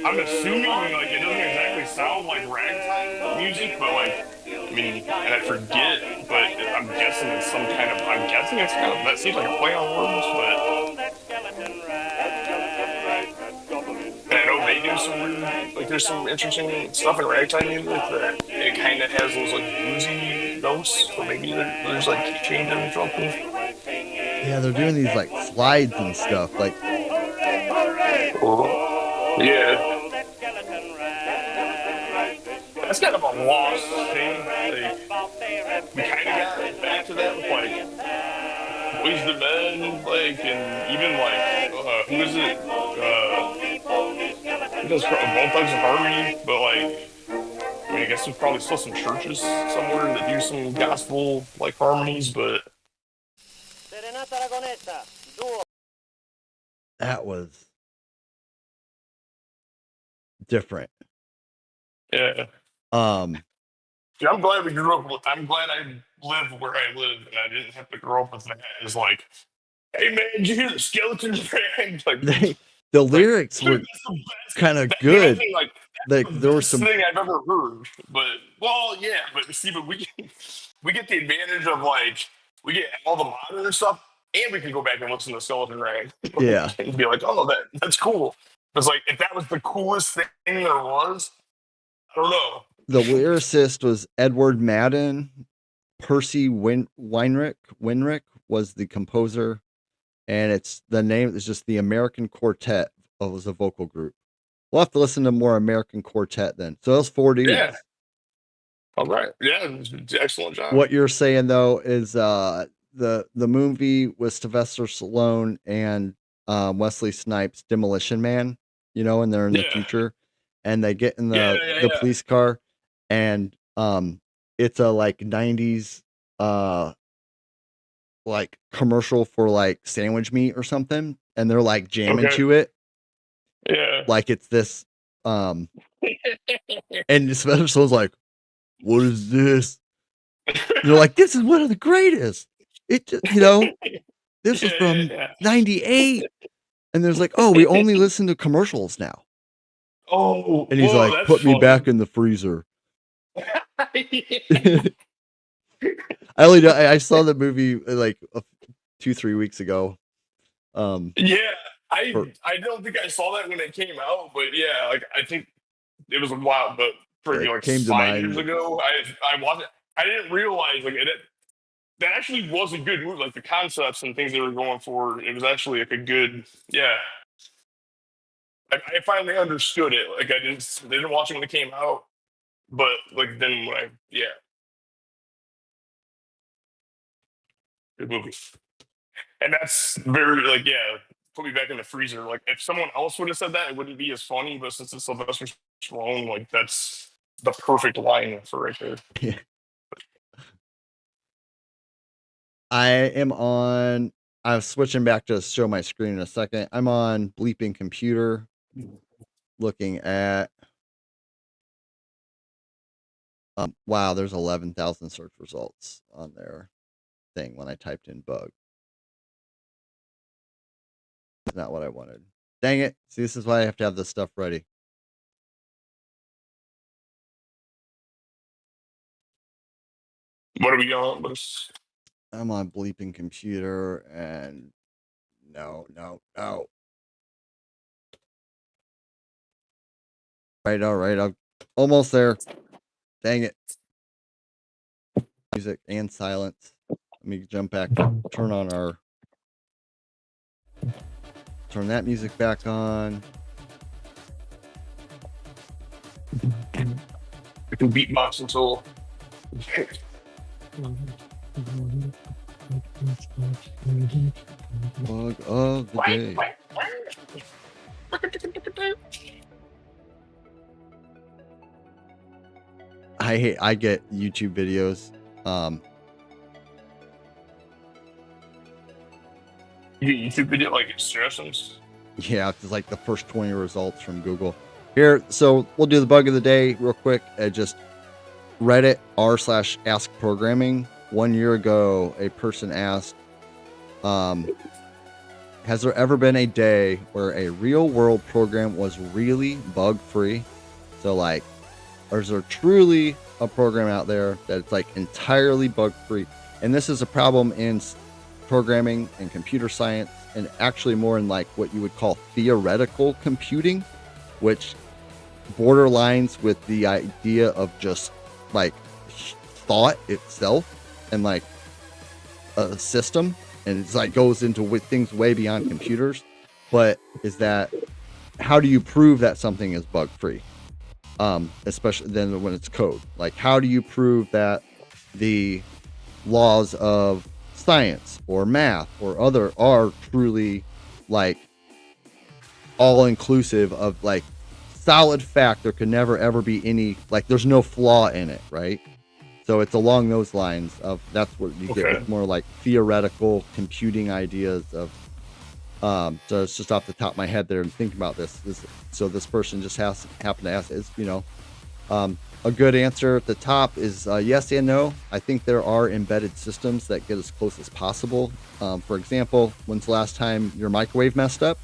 I'm assuming like it doesn't exactly sound like ragtime music, but like I mean, and I forget, but I'm guessing it's some kind of. I'm guessing it's kind of. That seems like a play on words, but. And I know they do some weird, like there's some interesting stuff in ragtime music that it kind of has those like bluesy notes, so maybe there's like changing or something. yeah, they're doing these like slides and stuff. Like, yeah. That's kind of a lost thing. Like, we kind of got back to that with like Boys the Men, like, and even like who is it? Who does Bone Thugs and Harmony? But like, I mean, I guess there's probably still some churches somewhere that do some gospel like harmonies, but that was different. yeah. Yeah, I'm glad we grew up with. I'm glad I live where I live, and I didn't have to grow up with that. It's like, hey man, did you hear the skeleton rag? Like, the lyrics were kind of good. Like there was some thing I've ever heard. But well, yeah, but see, but we we get the advantage of like we get all the modern stuff, and we can go back and listen to Skeleton Rag. Yeah. And be like, oh, that's cool. It's like if that was the coolest thing there was, I don't know. The lyricist was Edward Madden. Percy Winrick was the composer, and it's the name is just the American Quartet was a vocal group. We'll have to listen to more American Quartet then. So those 4 dudes. Yeah. All right. Yeah, excellent job. What you're saying though is the movie with Sylvester Stallone and Wesley Snipes, Demolition Man, and they're in the future, and they get in the police car, and it's a like 90s like commercial for like sandwich meat or something, and they're like jamming to it. Yeah. Like it's this and Sylvester Stallone's like, what is this? They're like, this is one of the greatest. It just, this is from 98. And there's like, oh, we only listen to commercials now. Oh, and he's like, put me back in the freezer. I saw the movie like 2-3 weeks ago. Yeah, I don't think I saw that when it came out, but yeah, like I think it was a while, but pretty like 5 years ago. I watched it. I didn't realize like that actually was a good movie. Like the concepts and things they were going for, it was actually like a good, yeah. I finally understood it. Like I didn't watch it when it came out, but like then when good movie. And that's very like, yeah, put me back in the freezer. Like if someone else would have said that, it wouldn't be as funny. But since it's Sylvester Stallone, like that's the perfect line for right there. Yeah. I'm switching back to show my screen in a second. I'm on Bleeping Computer, looking at. Wow, there's 11,000 search results on their thing when I typed in bug. That's not what I wanted. Dang it. See, this is why I have to have this stuff ready. What are we on? I'm on Bleeping Computer and no. All right. I'm almost there. Dang it. Music and silence. Let me jump back. Turn that music back on. We can beatbox until. Bug of the day. I get YouTube videos. You get YouTube video like suggestions? Yeah, it's like the first 20 results from Google. Here, so we'll do the bug of the day real quick. Just Reddit r/ask programming. 1 year ago, a person asked, has there ever been a day where a real world program was really bug free? So like, or is there truly a program out there that's like entirely bug free? And this is a problem in programming and computer science, and actually more in like what you would call theoretical computing, which borderlines with the idea of just like thought itself and like a system, and it's like goes into with things way beyond computers. But is that, how do you prove that something is bug free? Especially then when it's code. Like, how do you prove that the laws of science or math or other are truly like all inclusive of like solid fact? There could never ever be any, like, there's no flaw in it, right? So it's along those lines of, that's what you get with more like theoretical computing ideas of. So it's just off the top of my head there and think about this. So this person just happened to ask, is, a good answer at the top is yes and no. I think there are embedded systems that get as close as possible. For example, when's the last time your microwave messed up?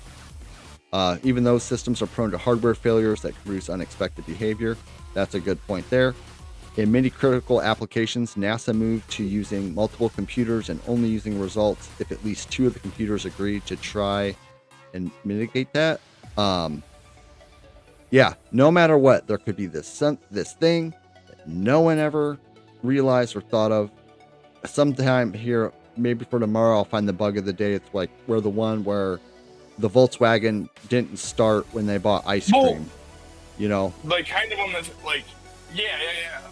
Even those systems are prone to hardware failures that can produce unexpected behavior. That's a good point there. In many critical applications, NASA moved to using multiple computers and only using results if at least 2 of the computers agreed to try and mitigate that. Yeah, no matter what, there could be this thing that no one ever realized or thought of. Sometime here, maybe for tomorrow, I'll find the bug of the day. It's like where the Volkswagen didn't start when they bought ice cream. You know, like kind of on this, like, yeah.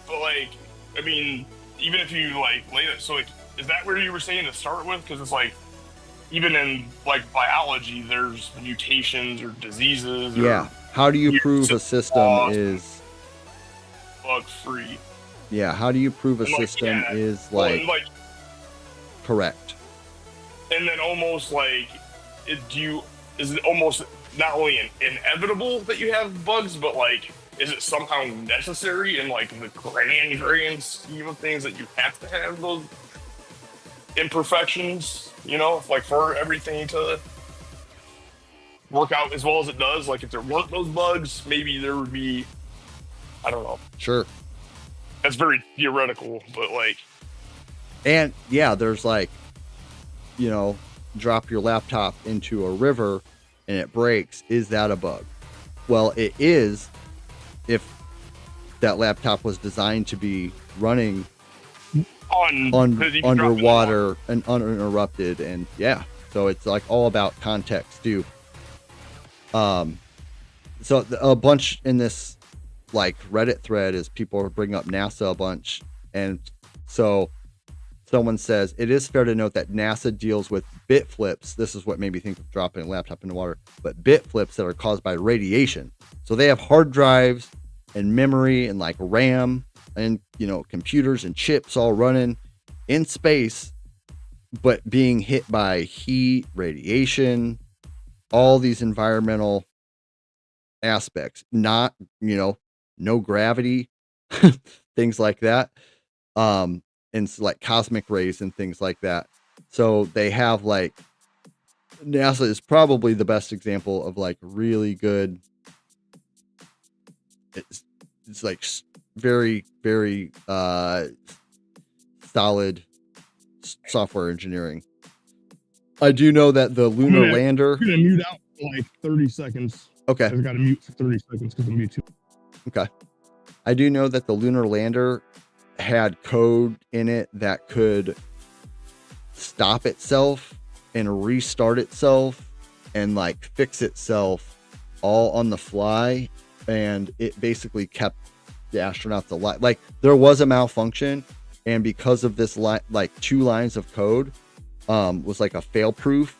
But like, I mean, even if you like lay it, so like, is that where you were saying to start with? Because it's like, even in like biology, there's mutations or diseases. Yeah. How do you prove a system is bug free? Yeah. How do you prove a system is like correct? And then almost like, is it almost not only inevitable that you have bugs, but like, is it somehow necessary in like the grand scheme of things that you have to have those imperfections, you know, like for everything to work out as well as it does? Like if there weren't those bugs, maybe there would be, I don't know. Sure. That's very theoretical, but like. And yeah, there's like, you know, drop your laptop into a river and it breaks. Is that a bug? Well, it is if that laptop was designed to be running underwater and uninterrupted. And yeah, so it's like all about context too. So a bunch in this like Reddit thread is people bring up NASA a bunch. And so someone says, it is fair to note that NASA deals with bit flips. This is what made me think of dropping a laptop into water, but bit flips that are caused by radiation. So they have hard drives and memory and like RAM and, you know, computers and chips all running in space, but being hit by heat, radiation, all these environmental aspects, not, you know, no gravity, things like that. And like cosmic rays and things like that. So they have like, NASA is probably the best example of like really good. It's like very, very solid software engineering. I do know that the lunar lander. I'm gonna mute out for like 30 seconds. Okay. I've got to mute for 30 seconds because I'm muted. Okay. I do know that the lunar lander had code in it that could stop itself and restart itself and like fix itself all on the fly, and it basically kept the astronauts alive. Like there was a malfunction, and because of this like 2 lines of code was like a fail proof.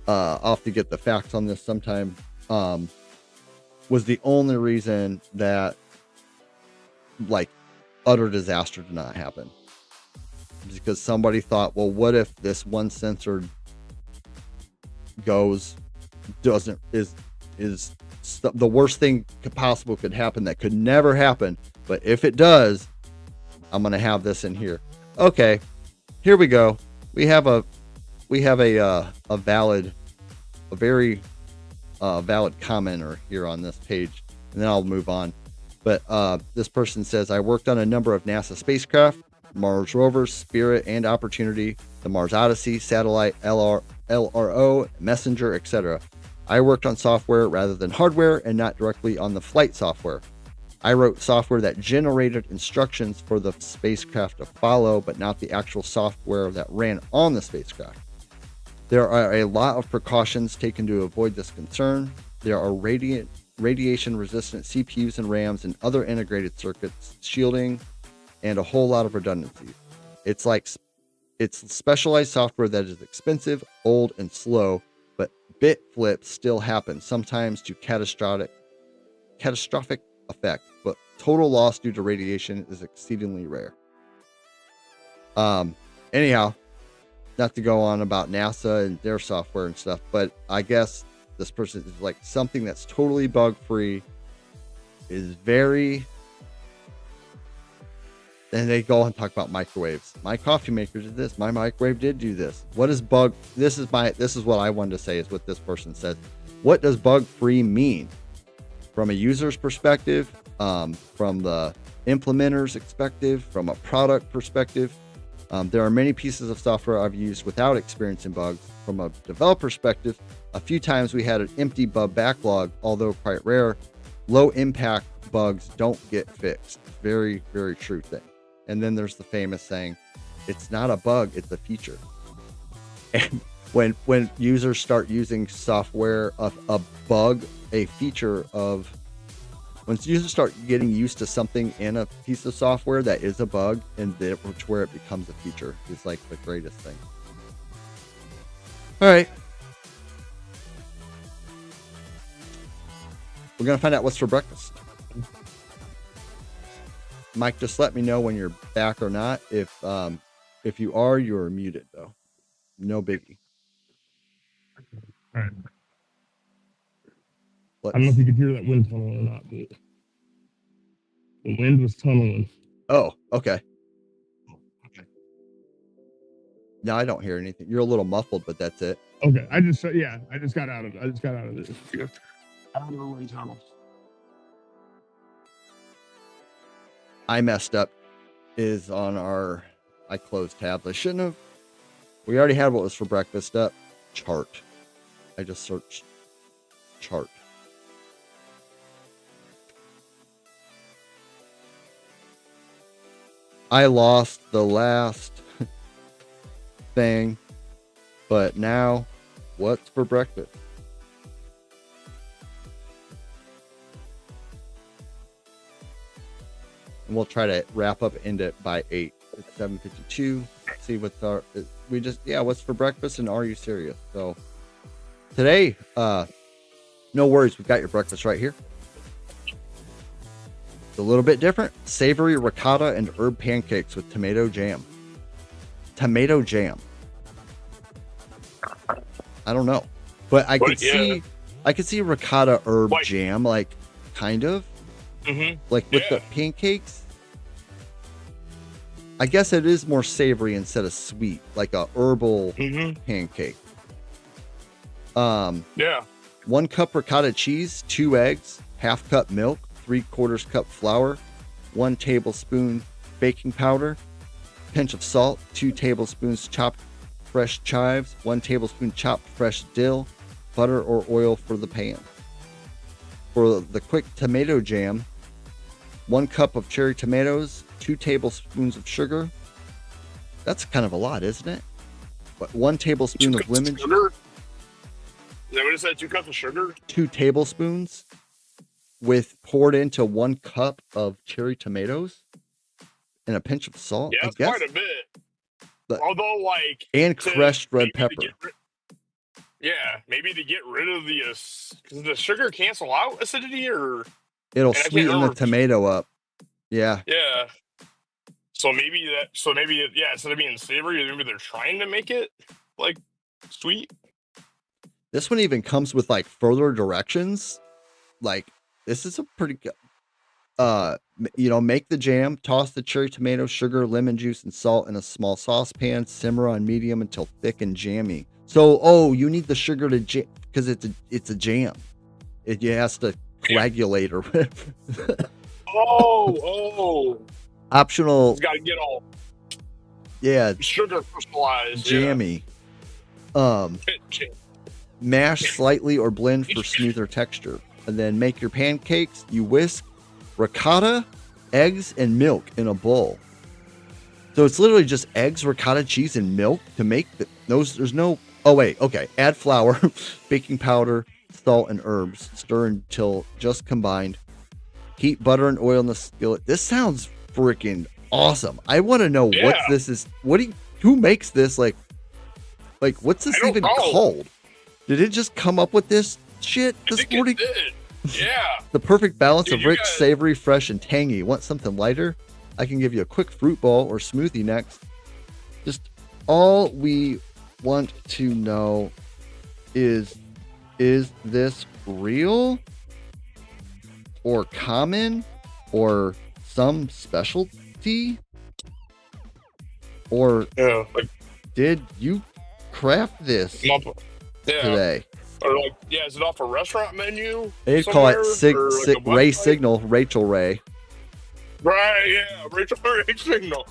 I'll have to get the facts on this sometime. Was the only reason that like utter disaster did not happen, because somebody thought, well, what if this one sensor is the worst thing possible could happen that could never happen, but if it does, I'm gonna have this in here. Okay, here we go. We have a very valid commenter here on this page, and then I'll move on. But this person says, I worked on a number of NASA spacecraft, Mars rovers, Spirit and Opportunity, the Mars Odyssey, Satellite, LRO, Messenger, etc. I worked on software rather than hardware and not directly on the flight software. I wrote software that generated instructions for the spacecraft to follow, but not the actual software that ran on the spacecraft. There are a lot of precautions taken to avoid this concern. There are radiation-resistant CPUs and RAMs and other integrated circuits, shielding, and a whole lot of redundancy. It's specialized software that is expensive, old, and slow, but bit flips still happen, sometimes to catastrophic effect, but total loss due to radiation is exceedingly rare. Anyhow, not to go on about NASA and their software and stuff, but I guess this person is like, something that's totally bug free is very, and they go on and talk about microwaves. My coffee maker did this. My microwave did do this. What is bug? This is what I wanted to say, is what this person said. What does bug free mean? From a user's perspective, from the implementer's perspective, from a product perspective. There are many pieces of software I've used without experiencing bugs. From a developer perspective, a few times we had an empty bug backlog, although quite rare. Low impact bugs don't get fixed. Very, very true thing. And then there's the famous saying, it's not a bug, it's a feature. And when users start using software, a bug, a feature of, once users start getting used to something in a piece of software that is a bug, and which where it becomes a feature is like the greatest thing. All right. We're going to find out what's for breakfast. Mike, just let me know when you're back or not. If you are, you're muted though. No biggie. All right. Let's... I don't know if you could hear that wind tunnel or not, but the wind was tunneling. Oh, okay. No, I don't hear anything. You're a little muffled, but that's it. Okay, I just got out of it. Out of the wind tunnel. I messed up is on our, I closed tabs. I shouldn't have. We already had what was for breakfast up. Chart. I just searched chart. I lost the last thing, but now what's for breakfast? And we'll try to wrap up and end it by 8. It's 7:52. See what's our, we just, yeah, what's for breakfast and are you serious? So today, no worries. We've got your breakfast right here. It's a little bit different. Savory ricotta and herb pancakes with tomato jam. Tomato jam. I don't know, but I could see ricotta herb jam, like kind of, like with the pancakes. I guess it is more savory instead of sweet, like a herbal pancake. 1 cup ricotta cheese, 2 eggs, 1/2 cup milk, 3/4 cup flour, 1 tablespoon baking powder, pinch of salt, 2 tablespoons chopped fresh chives, 1 tablespoon chopped fresh dill, butter or oil for the pan. For the quick tomato jam, 1 cup of cherry tomatoes, 2 tablespoons of sugar. That's kind of a lot, isn't it? But 1 tablespoon of lemon juice. Is that what it said? 2 cups of sugar? 2 tablespoons with poured into 1 cup of cherry tomatoes and a pinch of salt. Yeah, that's quite a bit. Although, like, and crushed red pepper. Maybe to get rid of the, does the sugar cancel out acidity, or it'll sweeten the tomato up. Yeah. Yeah. So maybe instead of being savory, maybe they're trying to make it like sweet. This one even comes with like further directions. Like, this is a pretty good. Make the jam, toss the cherry tomato, sugar, lemon juice, and salt in a small saucepan. Simmer on medium until thick and jammy. So, you need the sugar to jam because it's a jam. It has to coagulate or whatever. Optional. It's got to get all. Yeah. Sugar crystallized. Jammy. Mash slightly or blend for smoother texture, and then make your pancakes. You whisk ricotta, eggs, and milk in a bowl. So it's literally just eggs, ricotta, cheese, and milk to make those. There's no. Oh wait. Okay. Add flour, baking powder, salt, and herbs. Stir until just combined. Heat butter and oil in the skillet. This sounds freaking awesome. I want to know what this is. Who makes this? Like what's this even called? Did it just come up with this shit this morning? Yeah. The perfect balance of rich, savory, fresh, and tangy. Want something lighter? I can give you a quick fruit bowl or smoothie next. Just all we want to know is this real or common or some specialty? Or did you craft this today? Or like, yeah, is it off a restaurant menu? They'd call it somewhere? Or like a Ray website? Signal, Rachel Ray. Right, yeah, Rachel Ray Signal.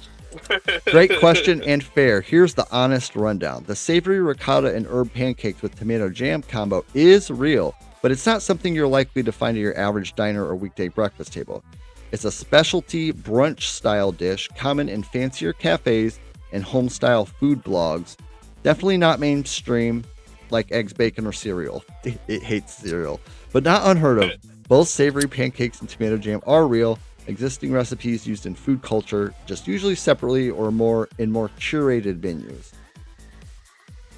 Great question and fair. Here's the honest rundown. The savory ricotta and herb pancakes with tomato jam combo is real, but it's not something you're likely to find at your average diner or weekday breakfast table. It's a specialty brunch-style dish common in fancier cafes and home-style food blogs. Definitely not mainstream like eggs, bacon, or cereal. It hates cereal, but not unheard of. Both savory pancakes and tomato jam are real, existing recipes used in food culture, just usually separately or more curated menus.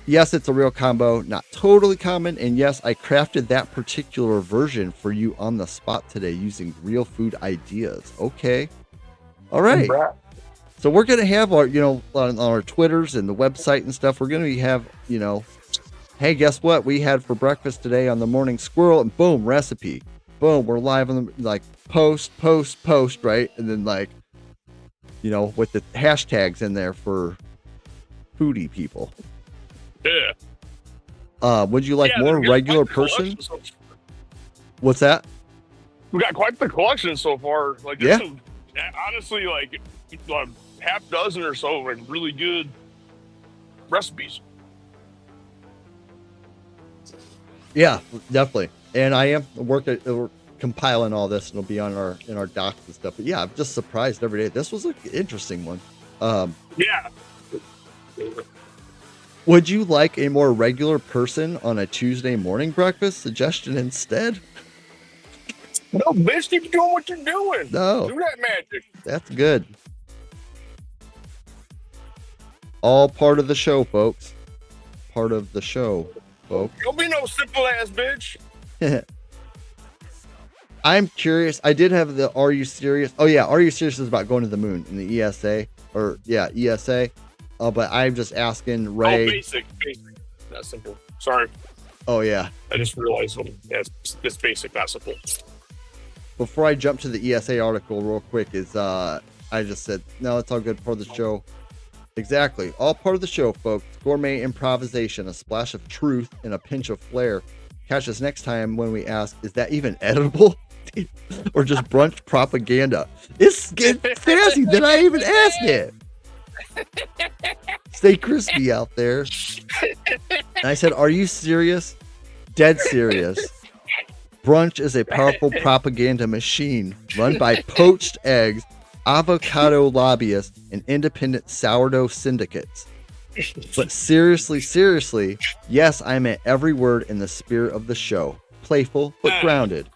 Yes, it's a real combo, not totally common, and yes, I crafted that particular version for you on the spot today using real food ideas. Okay. All right. So we're going to have our, on our Twitters and the website and stuff, we're going to have, hey, guess what? We had for breakfast today on the morning squirrel, and boom, recipe. Boom, we're live on the, like, post, right? And then, like, with the hashtags in there for foodie people. Yeah. Would you like more regular person? What's that? We got quite the collection so far. Like, there's some, honestly, like, half dozen or so, like, really good recipes. Yeah, definitely. And I am compiling all this, and it'll be on in our docs and stuff. But yeah, I'm just surprised every day. This was an interesting one. Yeah. Would you like a more regular person on a Tuesday morning breakfast suggestion instead? No, bitch, keep doing what you're doing. No. Do that magic. That's good. All part of the show, folks. Part of the show, folks. Don't be no simple ass bitch. I'm curious. I did have the Are You Serious? Oh, yeah. Are You Serious is about going to the moon in the ESA. ESA. But I'm just asking Ray. Oh, basic. That's simple. Sorry. Oh, yeah. I just realized it's basic, not simple. Before I jump to the ESA article real quick I just said, no, it's all good. Part of the show. Exactly. All part of the show, folks. Gourmet improvisation, a splash of truth, and a pinch of flair. Catch us next time when we ask, is that even edible? Or just brunch propaganda? It's fancy that I even asked it. Stay crispy out there. And I said, are you serious? Dead serious. Brunch is a powerful propaganda machine run by poached eggs, avocado lobbyists, and independent sourdough syndicates. But seriously, yes, I meant every word in the spirit of the show. Playful, but grounded.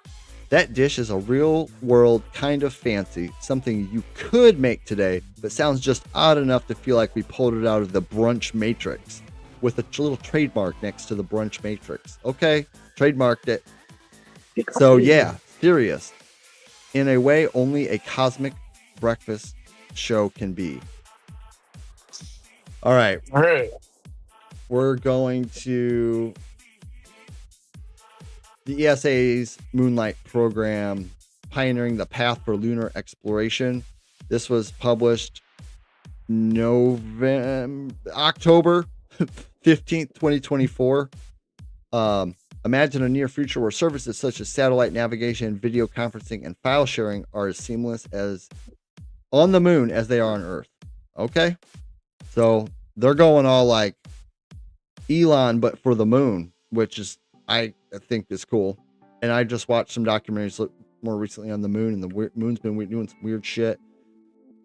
That dish is a real world kind of fancy, something you could make today, but sounds just odd enough to feel like we pulled it out of the brunch matrix with a little trademark next to the brunch matrix. Okay, trademarked it. So yeah, serious. In a way, only a cosmic breakfast show can be. All right. We're going to the ESA's Moonlight program, pioneering the path for lunar exploration. This was published October 15th, 2024. Imagine a near future where services such as satellite navigation, video conferencing, and file sharing are as seamless as on the moon as they are on Earth. Okay? So they're going all like Elon, but for the moon, which is, I think is cool. And I just watched some documentaries more recently on the moon, and the moon's been doing some weird shit.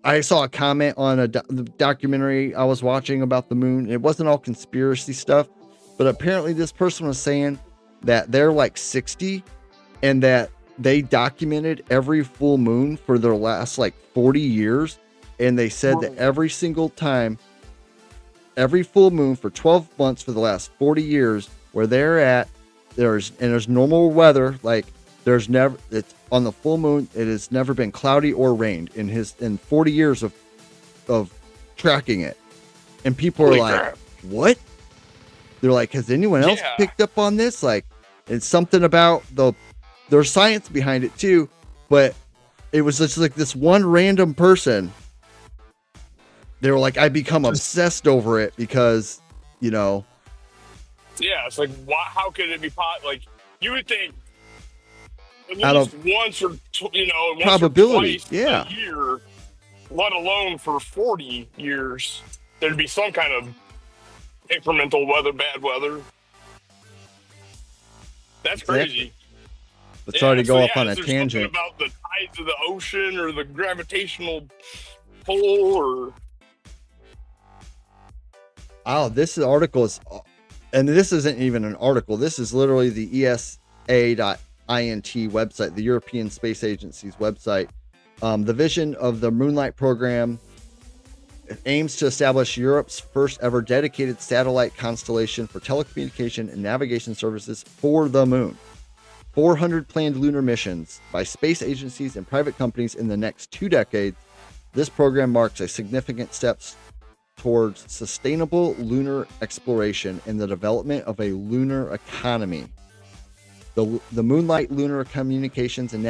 I saw a comment on the documentary I was watching about the moon. It wasn't all conspiracy stuff, but apparently this person was saying that they're like 60 and that they documented every full moon for their last like 40 years. And they said that every single time, every full moon for 12 months for the last 40 years where they're at, there's normal weather. Like it's on the full moon. It has never been cloudy or rained in 40 years of tracking it. And people are like, what? They're like, has anyone else picked up on this? Like, it's something about there's science behind it too, but it was just like this one random person. They were like, I become obsessed over it because, Yeah, it's like, why, how could it be like, you would think at Out least of once or, once or probability. twice Yeah. a year, let alone for 40 years, there'd be some kind of incremental weather, bad weather. That's Exactly. crazy. But sorry Yeah, to so go off yeah, on is a there something tangent. about the tides of the ocean or the gravitational pull or Oh, this article is, and this isn't even an article. This is literally the ESA.int website, the European Space Agency's website. The vision of the Moonlight program aims to establish Europe's first ever dedicated satellite constellation for telecommunication and navigation services for the moon. 400 planned lunar missions by space agencies and private companies in the next 2 decades. This program marks a significant step towards sustainable lunar exploration and the development of a lunar economy. The Moonlight Lunar Communications and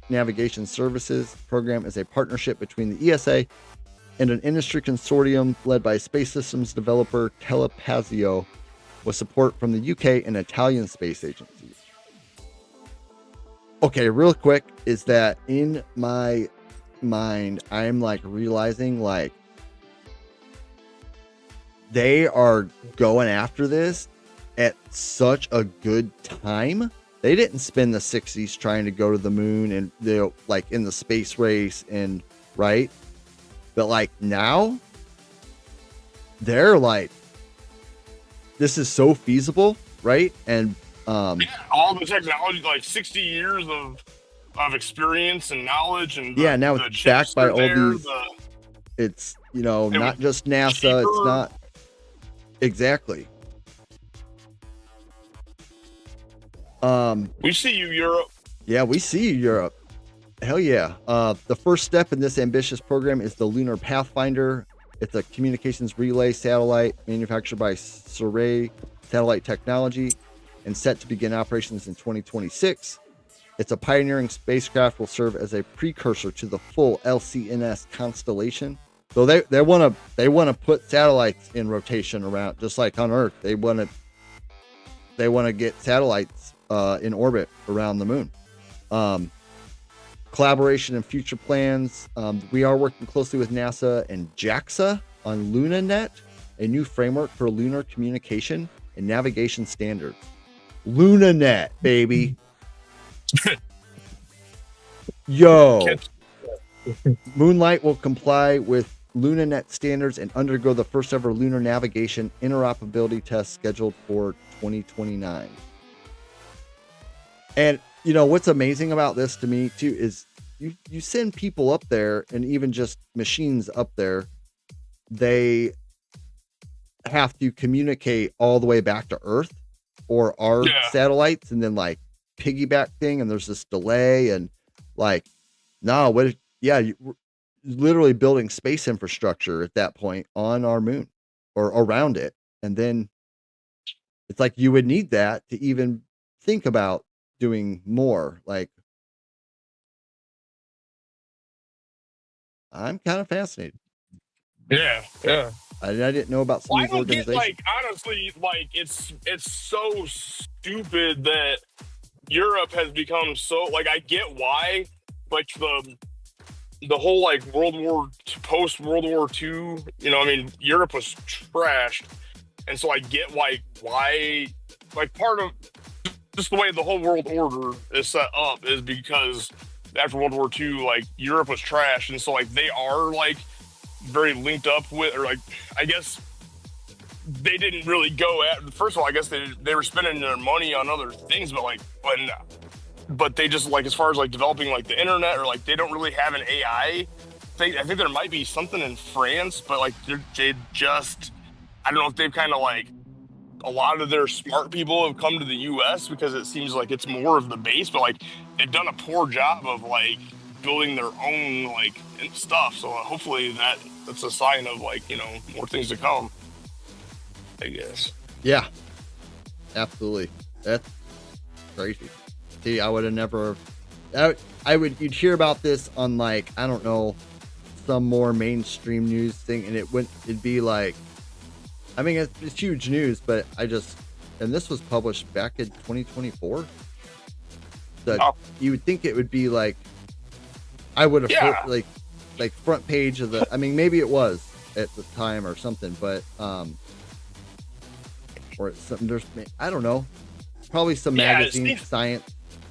Navigation Services program is a partnership between the ESA and an industry consortium led by space systems developer Telepazio, with support from the UK and Italian space agencies. Okay, real quick, is that in my mind, I'm like realizing like they are going after this at such a good time. They didn't spend the 60s trying to go to the moon and they're like in the space race and right. But like now they're like, this is so feasible, right? And all the technology, like 60 years of experience and knowledge, and yeah, now the it's chips backed by are all there. these. It's not was just NASA. cheaper. It's not exactly. We see you, Europe. Yeah, we see you, Europe. Hell yeah. The first step in this ambitious program is the Lunar Pathfinder. It's a communications relay satellite manufactured by Surrey Satellite Technology and set to begin operations in 2026. It's a pioneering spacecraft, will serve as a precursor to the full LCNS constellation. So they want to put satellites in rotation around, just like on Earth. They want to get satellites in orbit around the moon. Collaboration and future plans. We are working closely with NASA and JAXA on LunaNet, a new framework for lunar communication and navigation standards. LunaNet, baby. Yo. Moonlight will comply with LunaNet standards and undergo the first ever lunar navigation interoperability test scheduled for 2029. And what's amazing about this to me too is you send people up there, and even just machines up there, they have to communicate all the way back to Earth or our satellites, and then like piggyback thing, and there's this delay, and like you're literally building space infrastructure at that point on our moon or around it. And then it's like you would need that to even think about doing more. Like, I'm kind of fascinated. Yeah. I didn't know about some of these I don't organizations. get, like, honestly, like it's so stupid that Europe has become so, like, I get why, like the whole like post World War II, Europe was trashed, and so I get why like part of just the way the whole world order is set up is because after World War II, like Europe was trashed, and so like they are like very linked up with, or like I guess they didn't really go at. First of all, I guess they were spending their money on other things, but they just like, as far as like developing like the internet, or like they don't really have an AI thing. I think there might be something in France, but like they just, I don't know if they've kind of like, a lot of their smart people have come to the US because it seems like it's more of the base, but like they've done a poor job of like building their own like stuff. So hopefully that's a sign of like, more things to come, I guess. Yeah, absolutely. That's crazy. See, I would have never. You'd hear about this on like, I don't know, some more mainstream news thing, and it'd be like, I mean, it's huge news, but and this was published back in 2024. That Oh. you would think it would be like, I would have Yeah. like front page of the. I mean, maybe it was at the time or something, but or it's something. There's, I don't know, probably some Yeah, it magazine seems- science.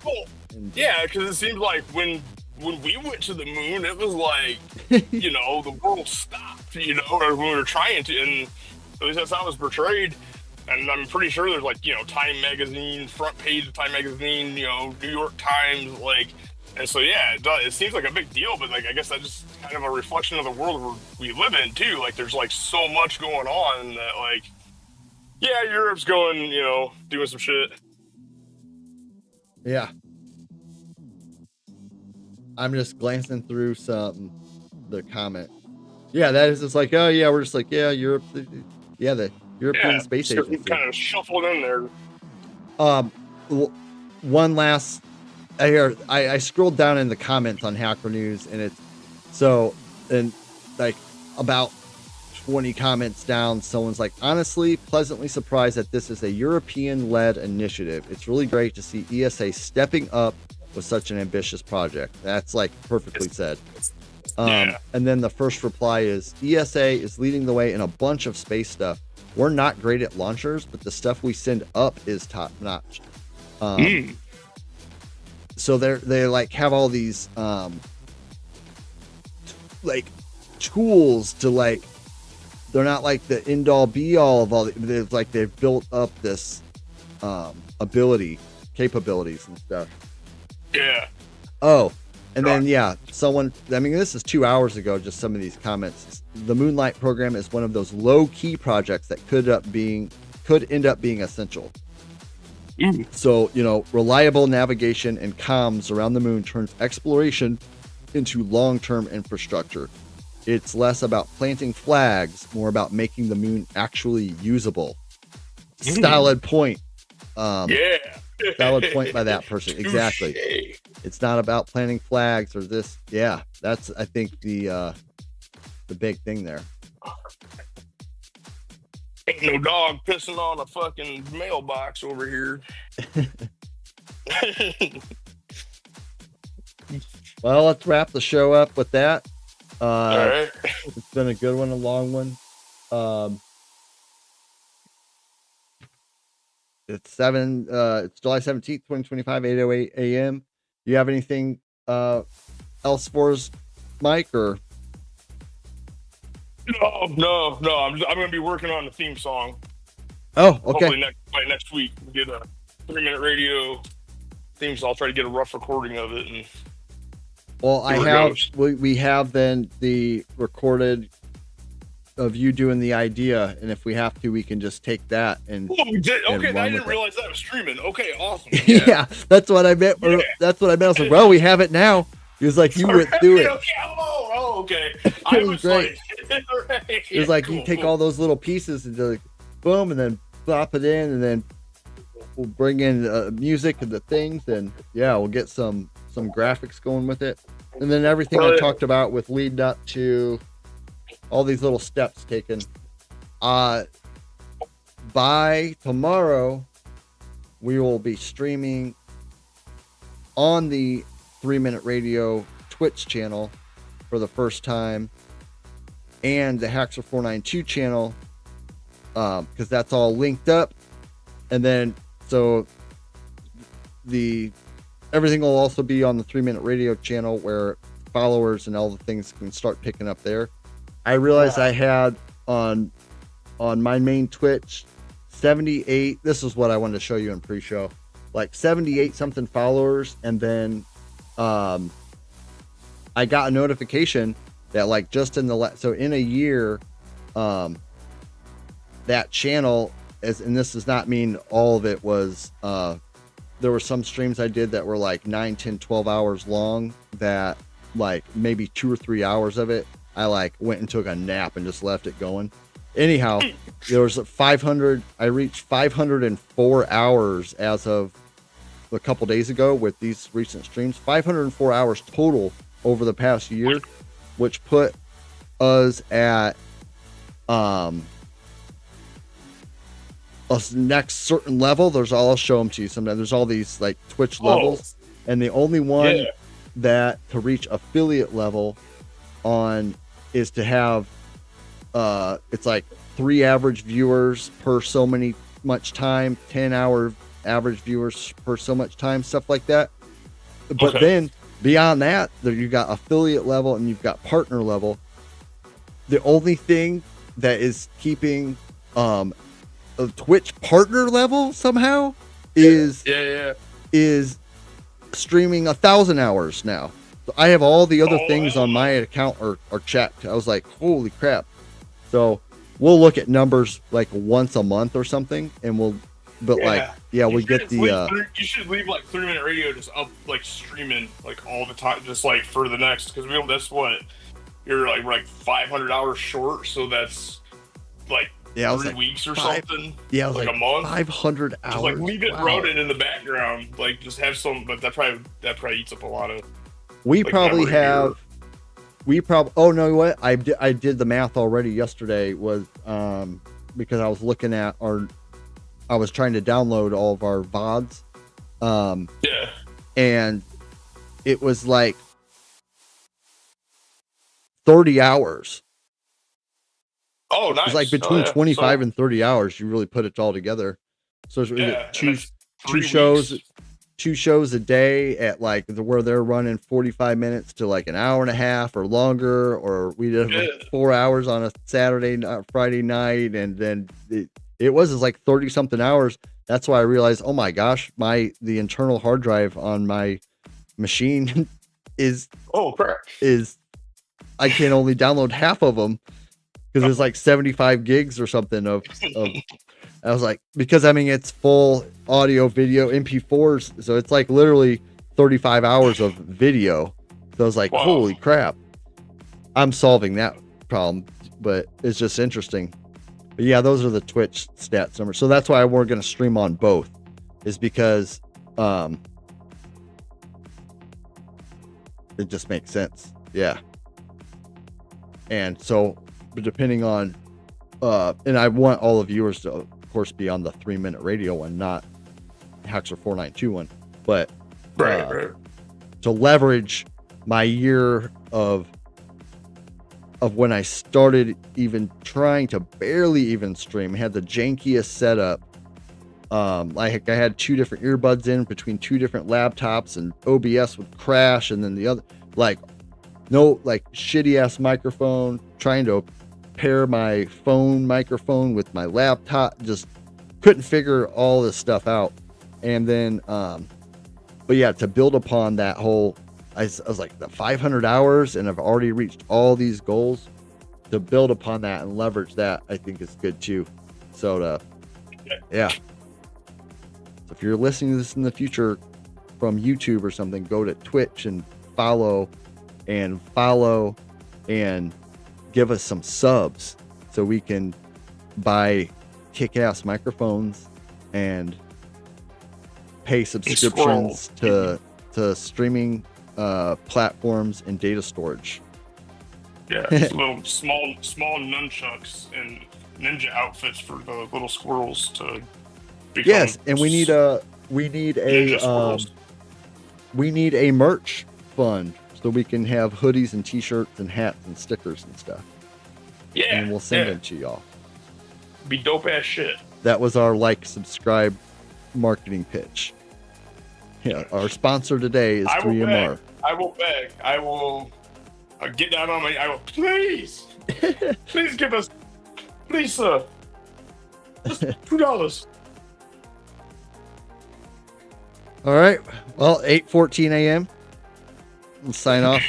Well, And, yeah, because it seems like when we went to the moon, it was like, you know, the world stopped, you know, or when we were trying to, and at least that's how it was portrayed. And I'm pretty sure there's like, you know, Time Magazine, front page of Time Magazine, you know, New York Times, like, and so yeah, it does. It seems like a big deal, but like I guess that's just kind of a reflection of the world we live in too. Like, there's like so much going on that like, yeah, Europe's going, you know, doing some shit. Yeah. I'm just glancing through the comment. Yeah, that is just like, oh yeah, we're just like, yeah, Europe, yeah, the European Space Agency. Kind of shuffled in there. One last, I scrolled down in the comments on Hacker News, and it's so, and like about 20 comments down, someone's like, honestly, pleasantly surprised that this is a European-led initiative. It's really great to see ESA stepping up with such an ambitious project. That's like perfectly said. Yeah. And then the first reply is, ESA is leading the way in a bunch of space stuff. We're not great at launchers, but the stuff we send up is top notch. So they like have all these like tools to like, they're not like the end all be all of all. They've built up this capabilities and stuff. Yeah. Oh, and then yeah, someone. I mean, this is 2 hours ago. Just some of these comments. The Moonlight program is one of those low key projects that could end up being essential. So, you know, reliable navigation and comms around the moon turns exploration into long-term infrastructure. It's less about planting flags, more about making the moon actually usable. Solid point. Yeah. Valid point by that person. Exactly. It's not about planting flags or this. Yeah, that's, I think, the big thing there. Ain't no dog pissing on a fucking mailbox over here. Well, let's wrap the show up with that. All right. It's been a good one, a long one. It's July 17th, 2025, 8:08 a.m. You have anything else for us, Mike, or? No. I'm gonna be working on the theme song. Oh, okay. Hopefully next week we'll get a 3-minute radio theme song. I'll try to get a rough recording of it. And well, we have then the recorded of you doing the idea, and if we have to, we can just take that and. Oh, we did. Okay, and I didn't realize that was streaming. Okay, awesome. Yeah, that's what I meant. Yeah. That's what I meant. I was like, well, we have it now. He was like, you went through it. Okay. Oh, okay. I was great. Like, right. It was like, Cool, you take cool. all those little pieces and like, boom, and then plop it in, and then we'll bring in music and the things, and yeah, we'll get some graphics going with it, and then everything I talked about with leading up to all these little steps taken. By tomorrow, we will be streaming on the 3-Minute Radio Twitch channel for the first time, and the Haxer 492 channel, because that's all linked up. And then so everything will also be on the 3-Minute Radio channel, where followers and all the things can start picking up there. I realized I had on my main Twitch 78. This is what I wanted to show you in pre-show, like 78 something followers, and then I got a notification that like just in in a year, that channel and this does not mean all of it was, there were some streams I did that were like 9, 10, 12 hours long, that like maybe 2 or 3 hours of it, I like went and took a nap and just left it going. Anyhow, there was 500, I reached 504 hours as of a couple days ago with these recent streams, 504 hours total over the past year, which put us at next certain level. I'll show them to you sometime. There's all these like Twitch levels, and the only one that to reach affiliate level on is to have it's like 3 average viewers per so much time, 10-hour average viewers per so much time, stuff like that. But then beyond that, you got affiliate level and you've got partner level. The only thing that is keeping a Twitch partner level somehow is streaming 1,000 hours now. So I have all the other things on my account are checked. I was like, holy crap. So we'll look at numbers like once a month or something, and we get the you should leave like 3-minute radio just up, like streaming like all the time, just like for the next, because that's what we're like 500 hours short, so that's like 3 weeks or something. Yeah, I was like a month, 500 hours. Just like leave it running in the background, like just have some, but that probably eats up a lot of. We probably have. Oh no! What I did the math already yesterday was because I was looking at I was trying to download all of our VODs. And it was like 30 hours. Oh, nice. It's like between 25 and 30 hours. You really put it all together. So two shows a day at like where they're running 45 minutes to like an hour and a half or longer, or we did like 4 hours on a Friday night, and then it was like 30 something hours. That's why I realized, oh my gosh, the internal hard drive on my machine is I can only download half of them because it's like 75 gigs or something of I was like, because I mean it's full audio, video, MP4s, so it's like literally 35 hours of video. So I was like, holy crap, I'm solving that problem. But it's just interesting. But yeah, those are the Twitch stats numbers. So that's why we're going to stream on both, is because it just makes sense. Yeah. And so depending on and I want all the viewers to of course be on the 3-minute radio one, not Haxer 492 but to leverage my year of when I started even trying to barely even stream. I had the jankiest setup. I had 2 different earbuds in between 2 different laptops, and OBS would crash, and then the other shitty ass microphone, trying to pair my phone microphone with my laptop, just couldn't figure all this stuff out. And then but yeah, to build upon that whole, I was like the 500 hours, and I've already reached all these goals. To build upon that and leverage that, I think is good too. So yeah. So if you're listening to this in the future from YouTube or something, go to Twitch and follow and give us some subs so we can buy kick-ass microphones and pay subscriptions to streaming platforms and data storage. Yeah, little small nunchucks and ninja outfits for the little squirrels to become. Yes, and we need a merch fund so we can have hoodies and t-shirts and hats and stickers and stuff. Yeah, and we'll send them to y'all. Be dope ass shit. That was our subscribe marketing pitch. Yeah, our sponsor today is 3MR. I will beg. I will get down on my. I will please give us, please, sir, just $2. All right. Well, 8:14 a.m. We'll sign off.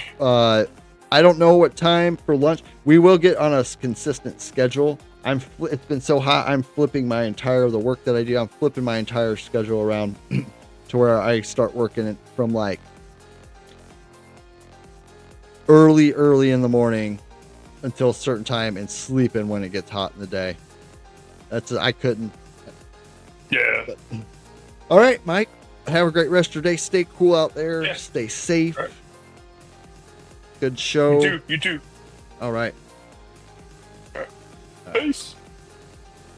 I don't know what time for lunch. We will get on a consistent schedule. It's been so hot. I'm flipping the work that I do. I'm flipping my entire schedule around to where I start working it from like early in the morning until a certain time, and sleeping when it gets hot in the day. I couldn't. Yeah. But, all right, Mike. Have a great rest of your day. Stay cool out there. Yeah. Stay safe. Right. Good show. You too. All right. All right. Peace.